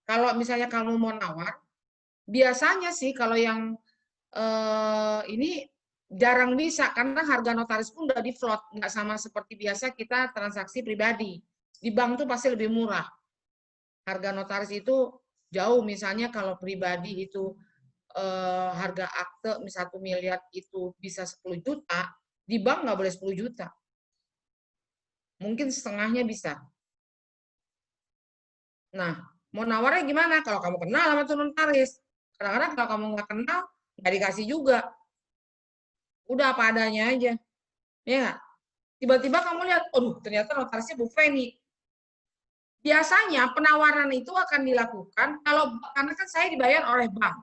Kalau misalnya kamu mau nawar, biasanya sih kalau yang ini jarang bisa karena harga notaris pun udah di float, nggak sama seperti biasa kita transaksi pribadi. Di bank tuh pasti lebih murah. Harga notaris itu jauh, misalnya kalau pribadi itu harga akte 1 miliar itu bisa 10 juta, di bank nggak boleh 10 juta. Mungkin setengahnya bisa. Nah, mau nawarnya gimana? Kalau kamu kenal sama tuh notaris. Kadang-kadang kalau kamu nggak kenal, nggak dikasih juga. Udah apa adanya aja. Ya, tiba-tiba kamu lihat, aduh ternyata notarisnya Bu Feni. Biasanya penawaran itu akan dilakukan kalau, karena kan saya dibayar oleh bank.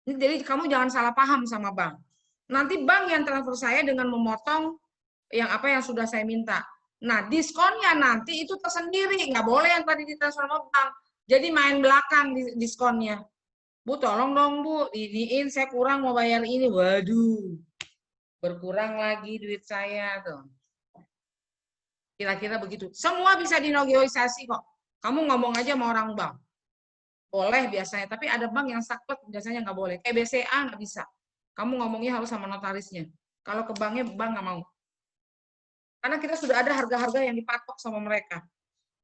Jadi kamu jangan salah paham sama bank. Nanti bank yang transfer saya dengan memotong yang apa yang sudah saya minta. Nah, diskonnya nanti itu tersendiri, nggak boleh yang tadi ditransfer sama bank. Jadi main belakang diskonnya. Bu, tolong dong Bu, iniin saya kurang mau bayar ini. Waduh, berkurang lagi duit saya tuh. Kira-kira begitu. Semua bisa dinegosiasi kok. Kamu ngomong aja sama orang bank. Boleh biasanya, tapi ada bank yang saklek biasanya nggak boleh. Kayak BCA nggak bisa. Kamu ngomongnya harus sama notarisnya. Kalau ke banknya, bank nggak mau. Karena kita sudah ada harga-harga yang dipatok sama mereka.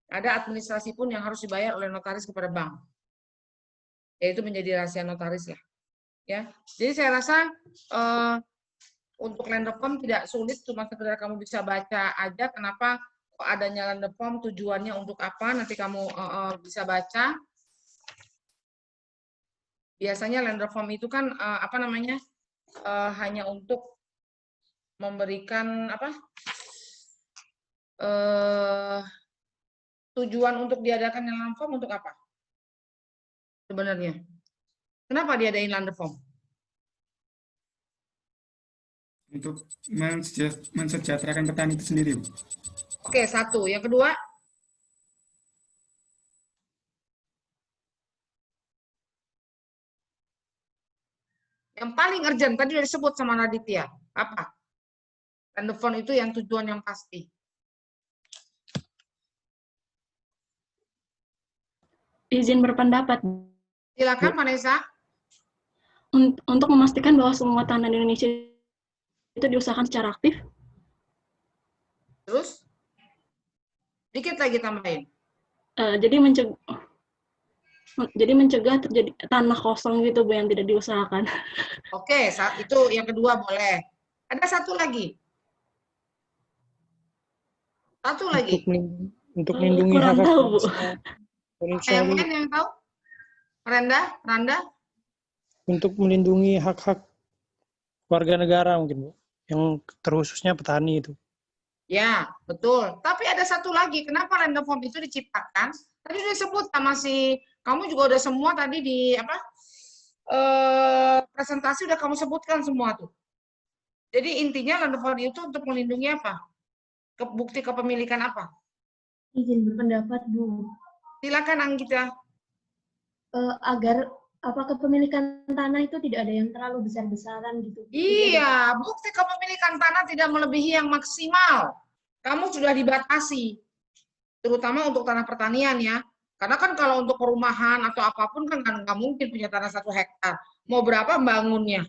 Ada administrasi pun yang harus dibayar oleh notaris kepada bank. Yaitu menjadi rahasia notaris lah. Ya, jadi saya rasa untuk land form tidak sulit, cuma sekedar kamu bisa baca aja kenapa kok adanya land form, tujuannya untuk apa, nanti kamu bisa baca. Biasanya land form itu kan apa namanya, hanya untuk memberikan apa, tujuan untuk diadakan land form untuk apa sebenarnya? Kenapa diadain land form? Untuk mensejahterakan petani itu sendiri, Bu. Oke, satu. Yang kedua, yang paling urgent tadi sudah disebut sama Raditya. Apa? Land form itu yang tujuan yang pasti. Izin berpendapat. Silakan, Vanessa. Untuk memastikan bahwa semua tanah di Indonesia itu diusahakan secara aktif. Terus? Dikit lagi tambahin. Jadi mencegah terjadi tanah kosong gitu, Bu, yang tidak diusahakan. Oke, itu yang kedua boleh. Ada satu lagi. Satu lagi. Untuk melindungi Kurang hak tahu, Bu. Yang lain yang tahu? Randa? untuk melindungi hak-hak warga negara mungkin, Bu, yang terkhususnya petani itu. Ya, betul. Tapi ada satu lagi, kenapa land form itu diciptakan? Tadi sudah disebut sama kamu juga udah semua tadi di apa? Presentasi udah kamu sebutkan semua tuh. Jadi intinya land form itu untuk melindungi apa? Bukti kepemilikan apa? Izin berpendapat, Bu. Silakan Anggita. Agar kepemilikan tanah itu tidak ada yang terlalu besar-besaran gitu. Iya, bukti kepemilikan tanah tidak melebihi yang maksimal. Kamu sudah dibatasi, terutama untuk tanah pertanian ya. Karena kan kalau untuk perumahan atau apapun kan nggak mungkin punya tanah 1 hektar. Mau berapa bangunnya?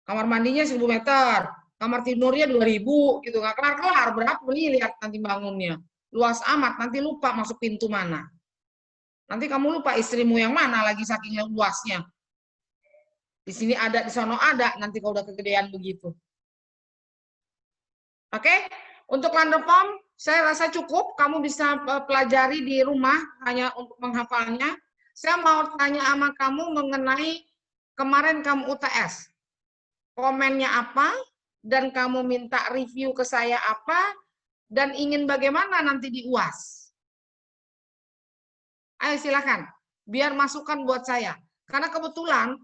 Kamar mandinya 1000 meter, kamar tidurnya 2000 gitu, nggak kelar-kelar. Berapa lihat nanti bangunnya? Luas amat, nanti lupa masuk pintu mana. Nanti kamu lupa istrimu yang mana lagi saking luasnya. Di sini ada, di sono ada, nanti kalau udah kegedean begitu. Oke? Untuk land form, saya rasa cukup. Kamu bisa pelajari di rumah, hanya untuk menghafalnya. Saya mau tanya sama kamu mengenai kemarin kamu UTS. Komennya apa, dan kamu minta review ke saya apa, dan ingin bagaimana nanti di UAS. Ayo silakan, biar masukan buat saya. Karena kebetulan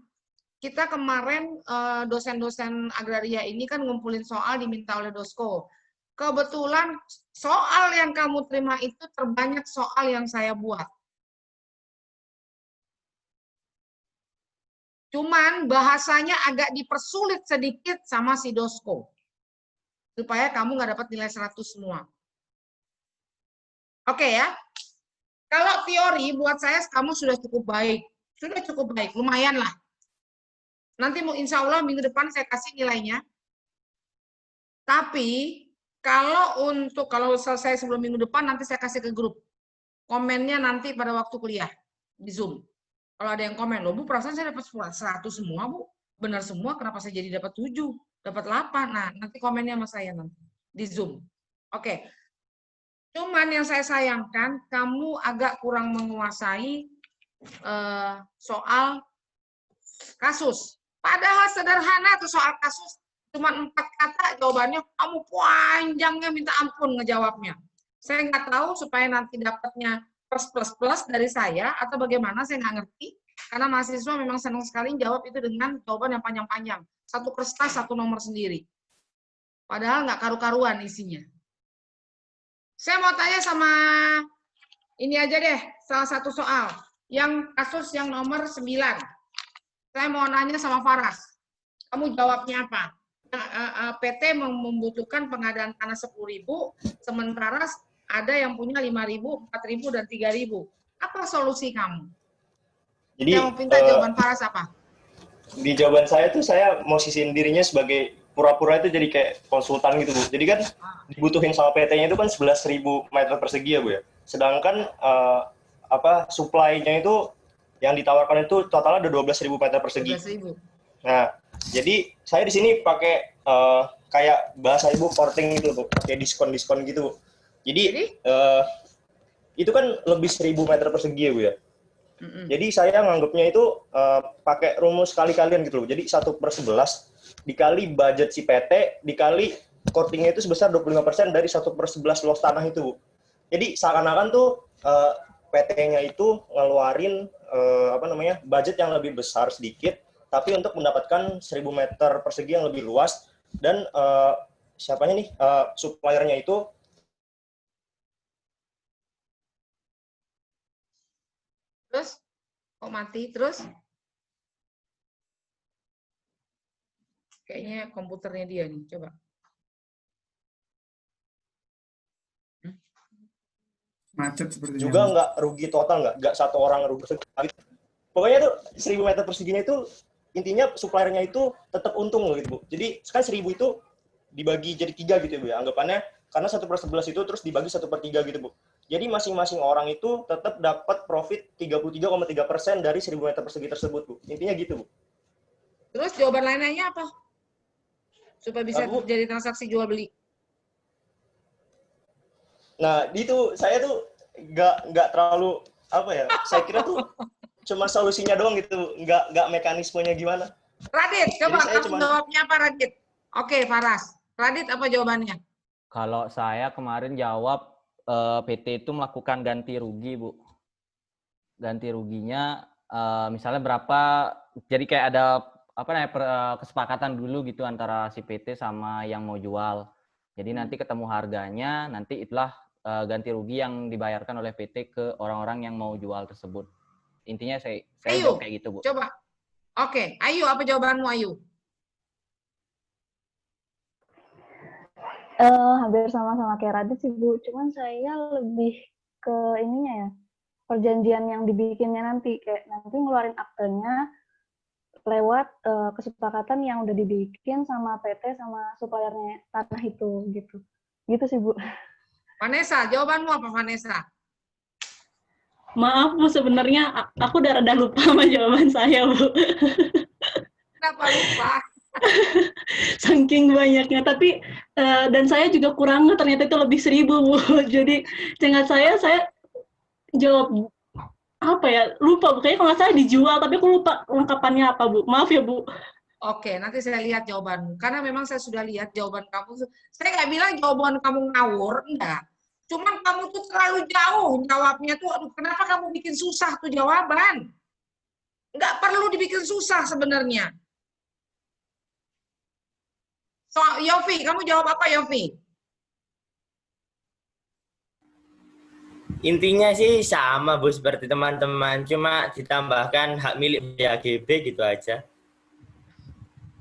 kita kemarin dosen-dosen agraria ini kan ngumpulin soal diminta oleh Dosko. Kebetulan soal yang kamu terima itu terbanyak soal yang saya buat. Cuman bahasanya agak dipersulit sedikit sama si Dosko. Supaya kamu nggak dapat nilai 100 semua. Oke ya. Kalau teori buat saya kamu sudah cukup baik. Sudah cukup baik, lumayan lah. Nanti insya Allah minggu depan saya kasih nilainya. Tapi kalau selesai sebelum minggu depan nanti saya kasih ke grup. Komennya nanti pada waktu kuliah di Zoom. Kalau ada yang komen, loh Bu, perasaan saya dapat 100 semua, Bu. Benar semua, kenapa saya jadi dapat 7, dapat 8? Nah, nanti komennya sama saya nanti di Zoom. Oke. Cuman yang saya sayangkan, kamu agak kurang menguasai soal kasus. Padahal sederhana tuh soal kasus. Cuma 4 kata jawabannya, kamu panjangnya minta ampun ngejawabnya. Saya nggak tahu supaya nanti dapatnya plus dari saya, atau bagaimana, saya nggak ngerti. Karena mahasiswa memang senang sekali jawab itu dengan jawaban yang panjang-panjang. 1 kertas, 1 nomor sendiri. Padahal nggak karu-karuan isinya. Saya mau tanya sama ini aja deh, salah satu soal. Yang kasus yang nomor 9. Saya mau nanya sama Faras. Kamu jawabnya apa? PT membutuhkan pengadaan tanah 10.000, sementara ada yang punya 5.000, 4.000, dan 3.000. Apa solusi kamu? Jadi, saya mau minta jawaban Faras apa? Di jawaban saya tuh saya mau sisihin dirinya sebagai pura-pura itu jadi kayak konsultan gitu, Bu. Jadi kan dibutuhin sama PT-nya itu kan 11.000 meter persegi ya, Bu ya. Sedangkan supply-nya itu yang ditawarkan itu totalnya ada 12.000 meter persegi. 12.000. Nah, jadi saya di sini pakai kayak bahasa ibu courting gitu Bu, kayak diskon-diskon gitu Bu. Jadi itu kan lebih 1.000 meter persegi ya Bu ya. Jadi saya nganggapnya itu pakai rumus kali-kalian gitu loh. Jadi 1/11 dikali budget si PT dikali courtingnya itu sebesar 25% dari 1/11 luas tanah itu Bu. Jadi seakan-akan tuh PT-nya itu ngeluarin budget yang lebih besar sedikit, tapi untuk mendapatkan 1.000 meter persegi yang lebih luas dan suppliernya itu Terus kok mati terus? Kayaknya komputernya dia nih, coba. Macet sepertinya. juga nggak rugi total, nggak satu orang rugi. Pokoknya tuh 1.000 meter perseginya itu intinya suppliernya itu tetap untung loh gitu Bu. Jadi kan 1.000 itu dibagi jadi 3 gitu ya Bu ya. Anggapannya karena 1/11 itu terus dibagi 1/3 gitu Bu. Jadi masing-masing orang itu tetap dapat profit 33,3% dari 1.000 meter persegi tersebut Bu. Intinya gitu Bu. Terus jawaban lainnya apa? Supaya bisa jadi transaksi jual beli. Nah, itu saya tuh nggak terlalu saya kira tuh cuma solusinya doang gitu, nggak mekanismenya gimana. Radit, coba kamu cuma... jawabnya apa Radit? Oke, Faras. Radit apa jawabannya? Kalau saya kemarin jawab PT itu melakukan ganti rugi, Bu. Ganti ruginya misalnya berapa, jadi kayak ada kesepakatan dulu gitu antara si PT sama yang mau jual. Jadi nanti ketemu harganya, nanti itulah ganti rugi yang dibayarkan oleh PT ke orang-orang yang mau jual tersebut. Intinya saya jawab kayak gitu, Bu. Coba. Oke, Ayu, apa jawabanmu, Ayu? Hampir sama-sama kayak Radit sih, Bu. Cuman saya lebih ke ininya ya, perjanjian yang dibikinnya nanti. Kayak nanti ngeluarin aktenya lewat kesepakatan yang udah dibikin sama PT sama suppliernya tanah itu, gitu. Gitu sih, Bu. Vanessa, jawabanmu apa, Vanessa? Maaf Bu, sebenarnya aku udah rada lupa sama jawaban saya, Bu. Kenapa lupa? Saking banyaknya, tapi dan saya juga kurang, ternyata itu lebih 1.000, Bu. Jadi ingat saya jawab apa ya, lupa Bu. Kayaknya kalau nggak salah dijual, tapi aku lupa lengkapannya apa, Bu. Maaf ya, Bu. Oke, nanti saya lihat jawabanmu. Karena memang saya sudah lihat jawaban kamu. Saya nggak bilang jawaban kamu ngawur, enggak. Cuman kamu tuh terlalu jauh jawabnya tuh. Aduh, kenapa kamu bikin susah tuh jawaban? Nggak perlu dibikin susah sebenarnya. So, Yofi, kamu jawab apa, Yofi? Intinya sih sama Bu seperti teman-teman, cuma ditambahkan hak milik HGB gitu aja.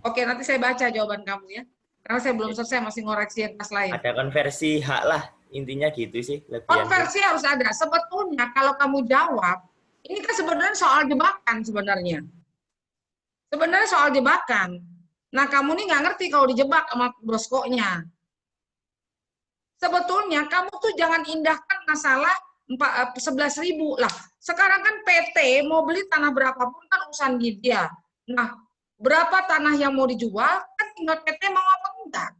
Oke, nanti saya baca jawaban kamu ya. Karena saya belum selesai, masih ngoreksi yang kelas lain. Ada konversi hak lah, intinya gitu sih. Konversi harus ada. Sebetulnya kalau kamu jawab, ini kan sebenarnya soal jebakan sebenarnya. Sebenarnya soal jebakan. Nah, kamu nih nggak ngerti kalau dijebak sama broskonya. Sebetulnya kamu tuh jangan indahkan masalah 11.000 lah. Sekarang kan PT mau beli tanah berapapun kan urusan dia. Nah, berapa tanah yang mau dijual kan tinggal PT mau apa enggak.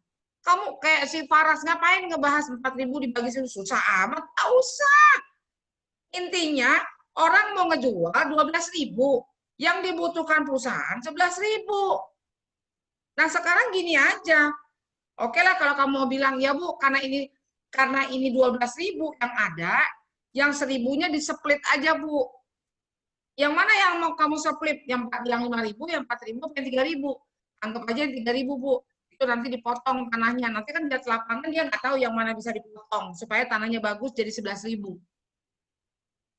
Kamu kayak si Faras ngapain ngebahas 4.000 dibagi susah amat? Tak usah. Intinya orang mau ngejual 12.000, yang dibutuhkan perusahaan 11.000. Nah, sekarang gini aja. Oke lah kalau kamu mau bilang, ya Bu, karena ini 12.000 yang ada, yang 1.000-nya di-split aja, Bu. Yang mana yang mau kamu split? Yang 5.000, yang 4.000, yang 3.000. Anggap aja 3.000, Bu. Itu nanti dipotong tanahnya. Nanti kan lihat lapangan dia nggak tahu yang mana bisa dipotong supaya tanahnya bagus jadi 11.000.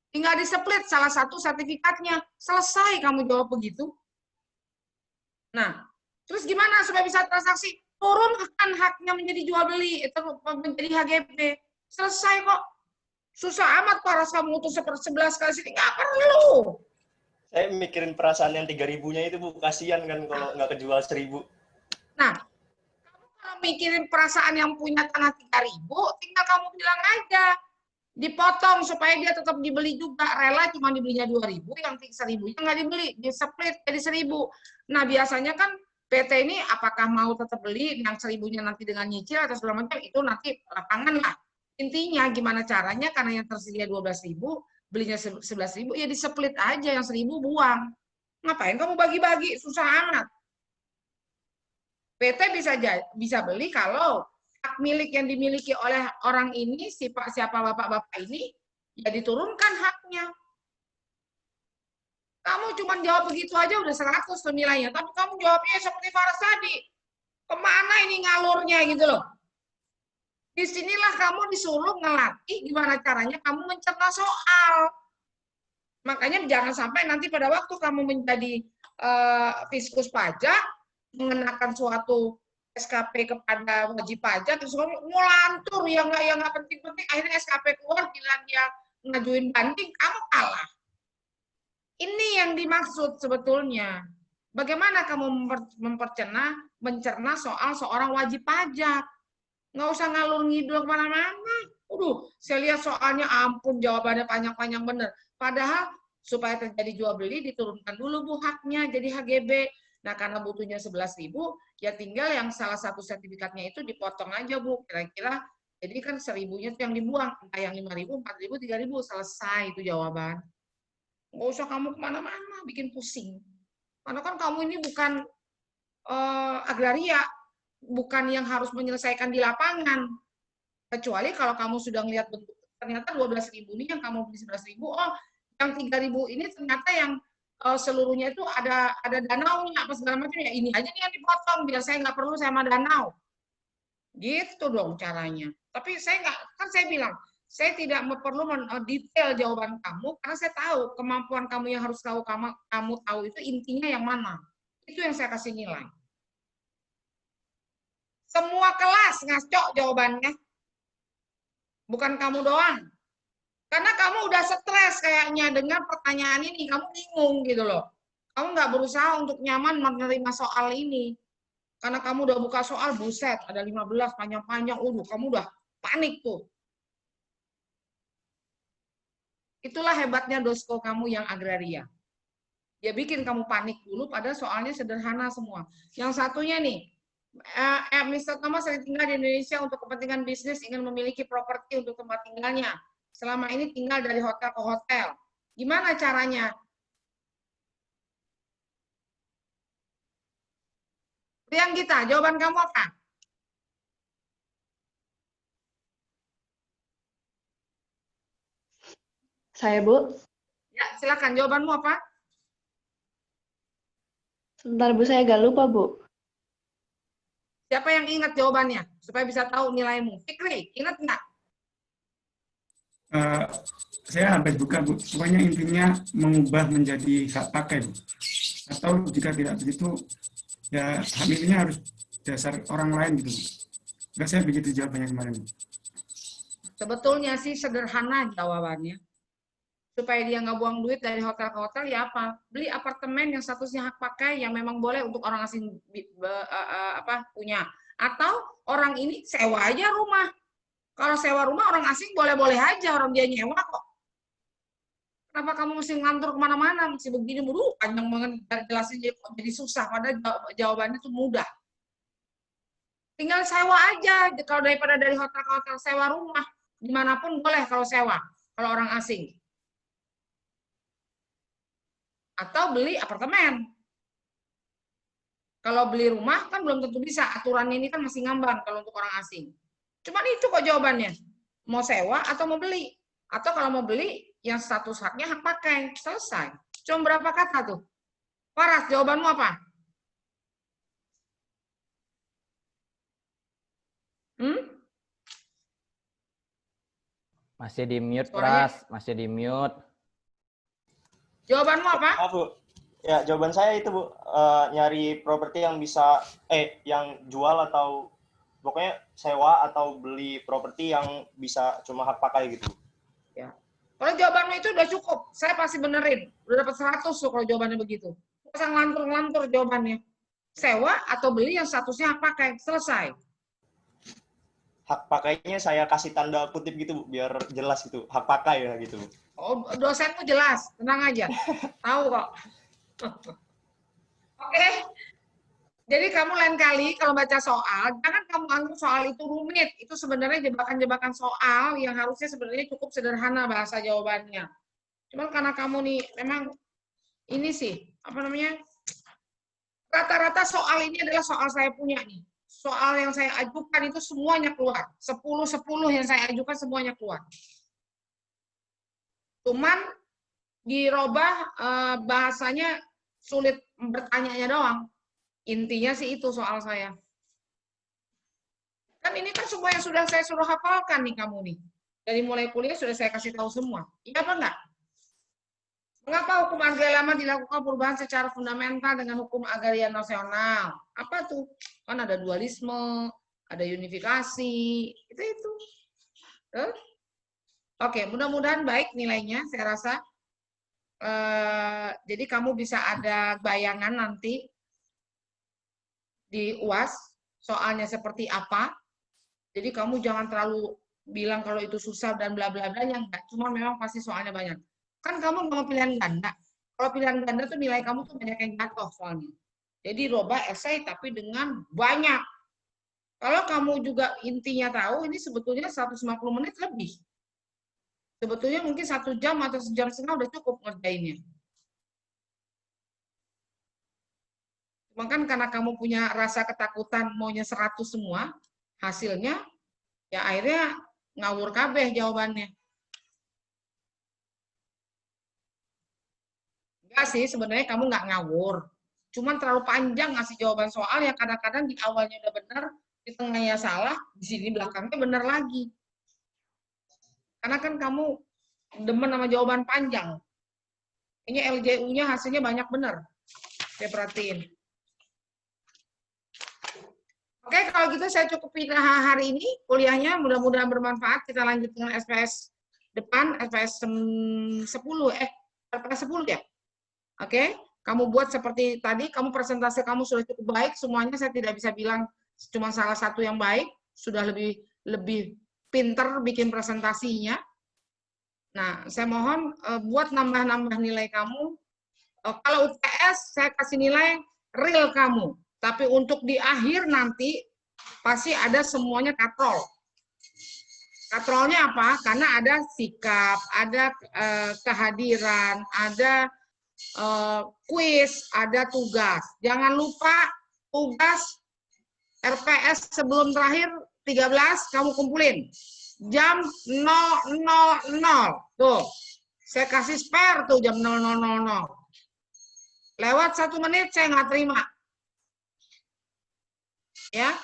Tinggal di-split salah satu sertifikatnya. Selesai kamu jawab begitu. Nah, terus gimana supaya bisa transaksi? Turunkan haknya menjadi jual beli, itu menjadi HGB. Selesai kok. Susah amat Faras kamu utus 1/11 kali sini. Nggak perlu. Saya mikirin perasaan yang 3.000-nya itu Bu, kasihan kan kalau nggak kejual 1.000. Nah, kamu kalau mikirin perasaan yang punya tanah 3.000, tinggal kamu bilang aja. Dipotong supaya dia tetap dibeli juga. Rela cuma dibelinya 2.000, yang 1.000-nya nggak dibeli. Di-split jadi 1.000. Nah, biasanya kan PT ini apakah mau tetap beli yang 1.000-nya nanti dengan nyicil atau segala macam, itu nanti lapangan lah. Intinya gimana caranya, karena yang tersedia 12.000, belinya 11.000, ya di-split aja, yang 1.000 buang. Ngapain kamu bagi-bagi, susah amat. PT bisa beli kalau hak milik yang dimiliki oleh orang ini, siapa bapak-bapak ini, ya diturunkan haknya. Kamu cuma jawab begitu aja udah 100 tuh nilainya, tapi kamu jawabnya seperti Faras tadi. Kemana ini ngalurnya gitu loh. Disinilah kamu disuruh ngelatih gimana caranya kamu mencerna soal. Makanya jangan sampai nanti pada waktu kamu menjadi fiskus pajak, mengenakan suatu SKP kepada wajib pajak, terus kamu ngulantur yang nggak penting-penting, akhirnya SKP keluar, giliran dia ngajuin banding, kamu kalah. Ini yang dimaksud sebetulnya. Bagaimana kamu mencerna soal seorang wajib pajak. Nggak usah ngalur ngidul kemana-mana. Saya lihat soalnya ampun jawabannya panjang-panjang bener. Padahal supaya terjadi jual beli diturunkan dulu Bu haknya jadi HGB. Nah karena butuhnya 11.000, ya tinggal yang salah satu sertifikatnya itu dipotong aja Bu. Kira-kira jadi kan 1.000-nya itu yang dibuang. Entah yang 5.000, 4.000, 3.000, selesai itu jawaban. Nggak usah kamu kemana-mana, bikin pusing. Karena kan kamu ini bukan agraria, bukan yang harus menyelesaikan di lapangan. Kecuali kalau kamu sudah melihat bentuk, ternyata 12.000 ini yang kamu beli 11.000, oh yang 3.000 ini ternyata yang seluruhnya itu ada danaunya, apa segala macam, ya ini aja nih yang dipotong, biar saya nggak perlu sama danau. Gitu dong caranya. Tapi saya nggak, kan saya bilang, saya tidak perlu detail jawaban kamu, karena saya tahu kemampuan kamu yang harus kamu tahu itu intinya yang mana. Itu yang saya kasih nilai. Semua kelas ngaco jawabannya. Bukan kamu doang. Karena kamu udah stres kayaknya dengan pertanyaan ini, kamu bingung gitu loh. Kamu nggak berusaha untuk nyaman menerima soal ini. Karena kamu udah buka soal, buset, ada 15 panjang-panjang, kamu udah panik tuh. Itulah hebatnya dosko kamu yang agraria. Dia bikin kamu panik dulu, padahal soalnya sederhana semua. Yang satunya nih, Mr. Thomas sering tinggal di Indonesia untuk kepentingan bisnis, ingin memiliki properti untuk tempat tinggalnya. Selama ini tinggal dari hotel ke hotel. Gimana caranya? Yang kita, jawaban kamu apa? Saya, Bu. Ya, silakan. Jawabanmu apa? Sebentar, Bu. Saya agak lupa, Bu. Siapa yang ingat jawabannya? Supaya bisa tahu nilaimu. Fikri, ingat nggak? Saya habis buka, Bu. Pokoknya intinya mengubah menjadi hak pakai, Bu. Atau jika tidak begitu, ya hak miliknya harus dasar orang lain gitu, Bu. Nggak, saya begitu jawabannya kemarin, Bu. Sebetulnya sih sederhana jawabannya. Supaya dia nggak buang duit dari hotel ke hotel, ya apa? Beli apartemen yang statusnya hak pakai, yang memang boleh untuk orang asing punya. Atau orang ini sewa aja rumah. Kalau sewa rumah orang asing boleh-boleh aja, orang dia nyewa kok. Kenapa kamu mesti ngantor kemana-mana, mesti begini mulu, panjang banget jelasin jadi susah, padahal jawabannya itu mudah. Tinggal sewa aja, kalau daripada dari hotel ke hotel, sewa rumah. Dimanapun boleh kalau sewa, kalau orang asing. Atau beli apartemen. Kalau beli rumah kan belum tentu bisa, aturannya ini kan masih ngambang kalau untuk orang asing. Cuman itu kok jawabannya, mau sewa atau mau beli. Atau kalau mau beli, yang status haknya hak pakai, selesai. Cuma berapa kata tuh? Faras, jawabanmu apa? Masih di mute, Pras. Masih di mute. Jawabanmu apa? Bu. Ya, jawaban saya itu, Bu. Nyari properti yang bisa, yang jual atau pokoknya sewa atau beli properti yang bisa cuma hak pakai gitu. Ya. Kalau jawabanmu itu udah cukup, saya pasti benerin. Udah dapat 100 tuh kalau jawabannya begitu. Nggak usah ngelantur-ngelantur jawabannya. Sewa atau beli yang statusnya hak pakai, selesai. Hak pakainya saya kasih tanda kutip gitu, Bu, biar jelas gitu. Hak pakai ya gitu. Oh, dosenmu jelas, tenang aja. Tahu kok. Oke. Jadi kamu lain kali kalau baca soal, jangan kamu anggap soal itu rumit. Itu sebenarnya jebakan-jebakan soal yang harusnya sebenarnya cukup sederhana bahasa jawabannya. Cuman karena kamu nih memang ini sih, apa namanya, rata-rata soal ini adalah soal saya punya nih. Soal yang saya ajukan itu semuanya keluar. 10-10 yang saya ajukan semuanya keluar. Cuman dirubah bahasanya sulit bertanya doang. Intinya sih itu soal saya. Kan ini kan semua yang sudah saya suruh hafalkan nih kamu nih. Dari mulai kuliah sudah saya kasih tahu semua. Iya apa enggak? Mengapa hukum agraria lama dilakukan perubahan secara fundamental dengan hukum agraria nasional? Apa tuh? Kan ada dualisme, ada unifikasi, itu. Oke, mudah-mudahan baik nilainya, saya rasa. Jadi kamu bisa ada bayangan nanti di UAS, soalnya seperti apa. Jadi kamu jangan terlalu bilang kalau itu susah dan bla bla bla, yang enggak. Cuma memang pasti soalnya banyak. Kan kamu nggak mau pilihan ganda. Kalau pilihan ganda tuh nilai kamu tuh banyak yang jatuh soalnya. Jadi roba esai tapi dengan banyak. Kalau kamu juga intinya tahu, ini sebetulnya 150 menit lebih. Sebetulnya mungkin 1 jam atau 1 jam setengah udah cukup ngerjainnya. Cuma kan karena kamu punya rasa ketakutan maunya 100 semua, hasilnya ya akhirnya ngawur kabeh jawabannya. Enggak sih, sebenarnya kamu nggak ngawur. Cuman terlalu panjang ngasih jawaban soal yang kadang-kadang di awalnya udah benar, di tengahnya salah, di sini belakangnya benar lagi. Karena kan kamu demen sama jawaban panjang. Kayaknya LJU-nya hasilnya banyak benar. Saya perhatiin. Oke, kalau gitu saya cukupin hari ini kuliahnya. Mudah-mudahan bermanfaat. Kita lanjut dengan SPS depan, SPS 10, SPS 10 ya. Oke, kamu buat seperti tadi, kamu presentasi kamu sudah cukup baik, semuanya saya tidak bisa bilang cuma salah satu yang baik, sudah lebih pinter bikin presentasinya. Nah, saya mohon buat nambah-nambah nilai kamu. Kalau UTS saya kasih nilai real kamu, tapi untuk di akhir nanti pasti ada semuanya katrol. Katrolnya apa? Karena ada sikap, ada kehadiran, ada kuis, ada tugas. Jangan lupa tugas RPS sebelum terakhir 13 kamu kumpulin. Jam 000. Tuh. Saya kasih spare tuh jam 0000. Lewat 1 menit saya nggak terima. Ya.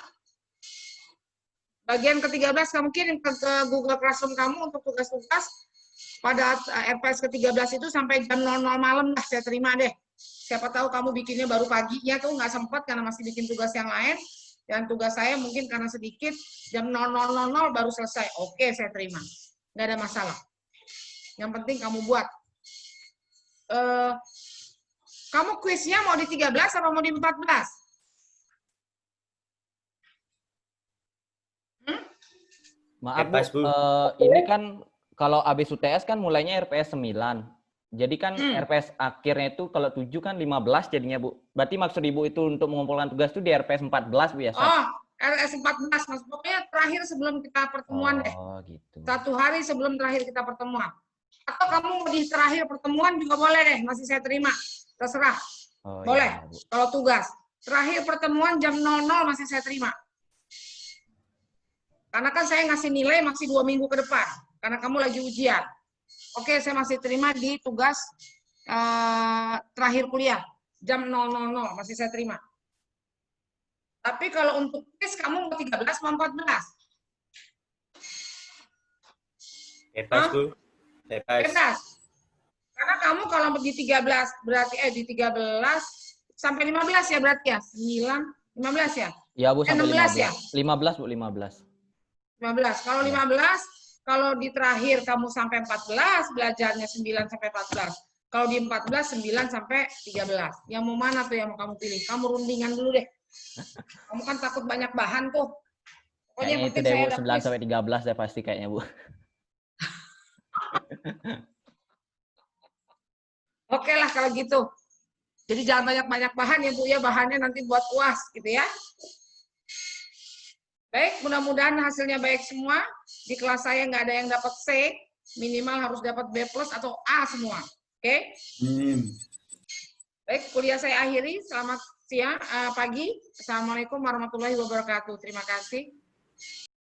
Bagian ke-13 kamu kirim ke Google Classroom kamu untuk tugas-tugas. Pada RPS ke-13 itu sampai jam 00 malam lah saya terima deh. Siapa tahu kamu bikinnya baru paginya tuh nggak sempat karena masih bikin tugas yang lain. Dan tugas saya mungkin karena sedikit, jam 00.00 baru selesai. Oke, saya terima. Nggak ada masalah. Yang penting kamu buat. Kamu kuisnya mau di 13 apa mau di 14? Maaf, Bu. Ini kan kalau habis UTS kan mulainya RPS 9. Jadi kan RPS akhirnya itu kalau 7 kan 15 jadinya, Bu. Berarti maksud Ibu itu untuk mengumpulkan tugas itu di RPS 14, Bu ya? Oh, RPS 14, Mas. Pokoknya terakhir sebelum kita pertemuan deh. Oh, gitu. 1 hari sebelum terakhir kita pertemuan. Atau kamu di terakhir pertemuan juga boleh deh, masih saya terima. Terserah. Oh, boleh, iya, Bu. kalau tugas. Terakhir pertemuan jam 00 masih saya terima. Karena kan saya ngasih nilai masih 2 minggu ke depan. Karena kamu lagi ujian. Oke, saya masih terima di tugas terakhir kuliah. Jam 000 masih saya terima. Tapi kalau untuk tes kamu mau 13 mau 14? Bebas, Bu. Bebas. Karena kamu kalau di 13 berarti di 13 sampai 15 ya berarti ya? 9, 15 ya? Iya, Bu, sampai 16 ya? 15, Bu, 15. 15. Kalau 15, kalau di terakhir kamu sampai 14, belajarnya 9 sampai 14. Kalau di 14, 9 sampai 13. Yang mau mana tuh yang mau kamu pilih? Kamu rundingan dulu deh. Kamu kan takut banyak bahan tuh. Pokoknya yang Kayaknya itu penting deh, saya Bu, ada 9 quiz. sampai 13 deh pasti kayaknya, Bu. Oke lah kalau gitu. Jadi jangan banyak-banyak bahan ya Bu ya, bahannya nanti buat UAS gitu ya. Baik, mudah-mudahan hasilnya baik semua. Di kelas saya nggak ada yang dapat C, minimal harus dapat B+ atau A semua. Oke? Baik, kuliah saya akhiri. Selamat siang, pagi. Assalamualaikum warahmatullahi wabarakatuh. Terima kasih.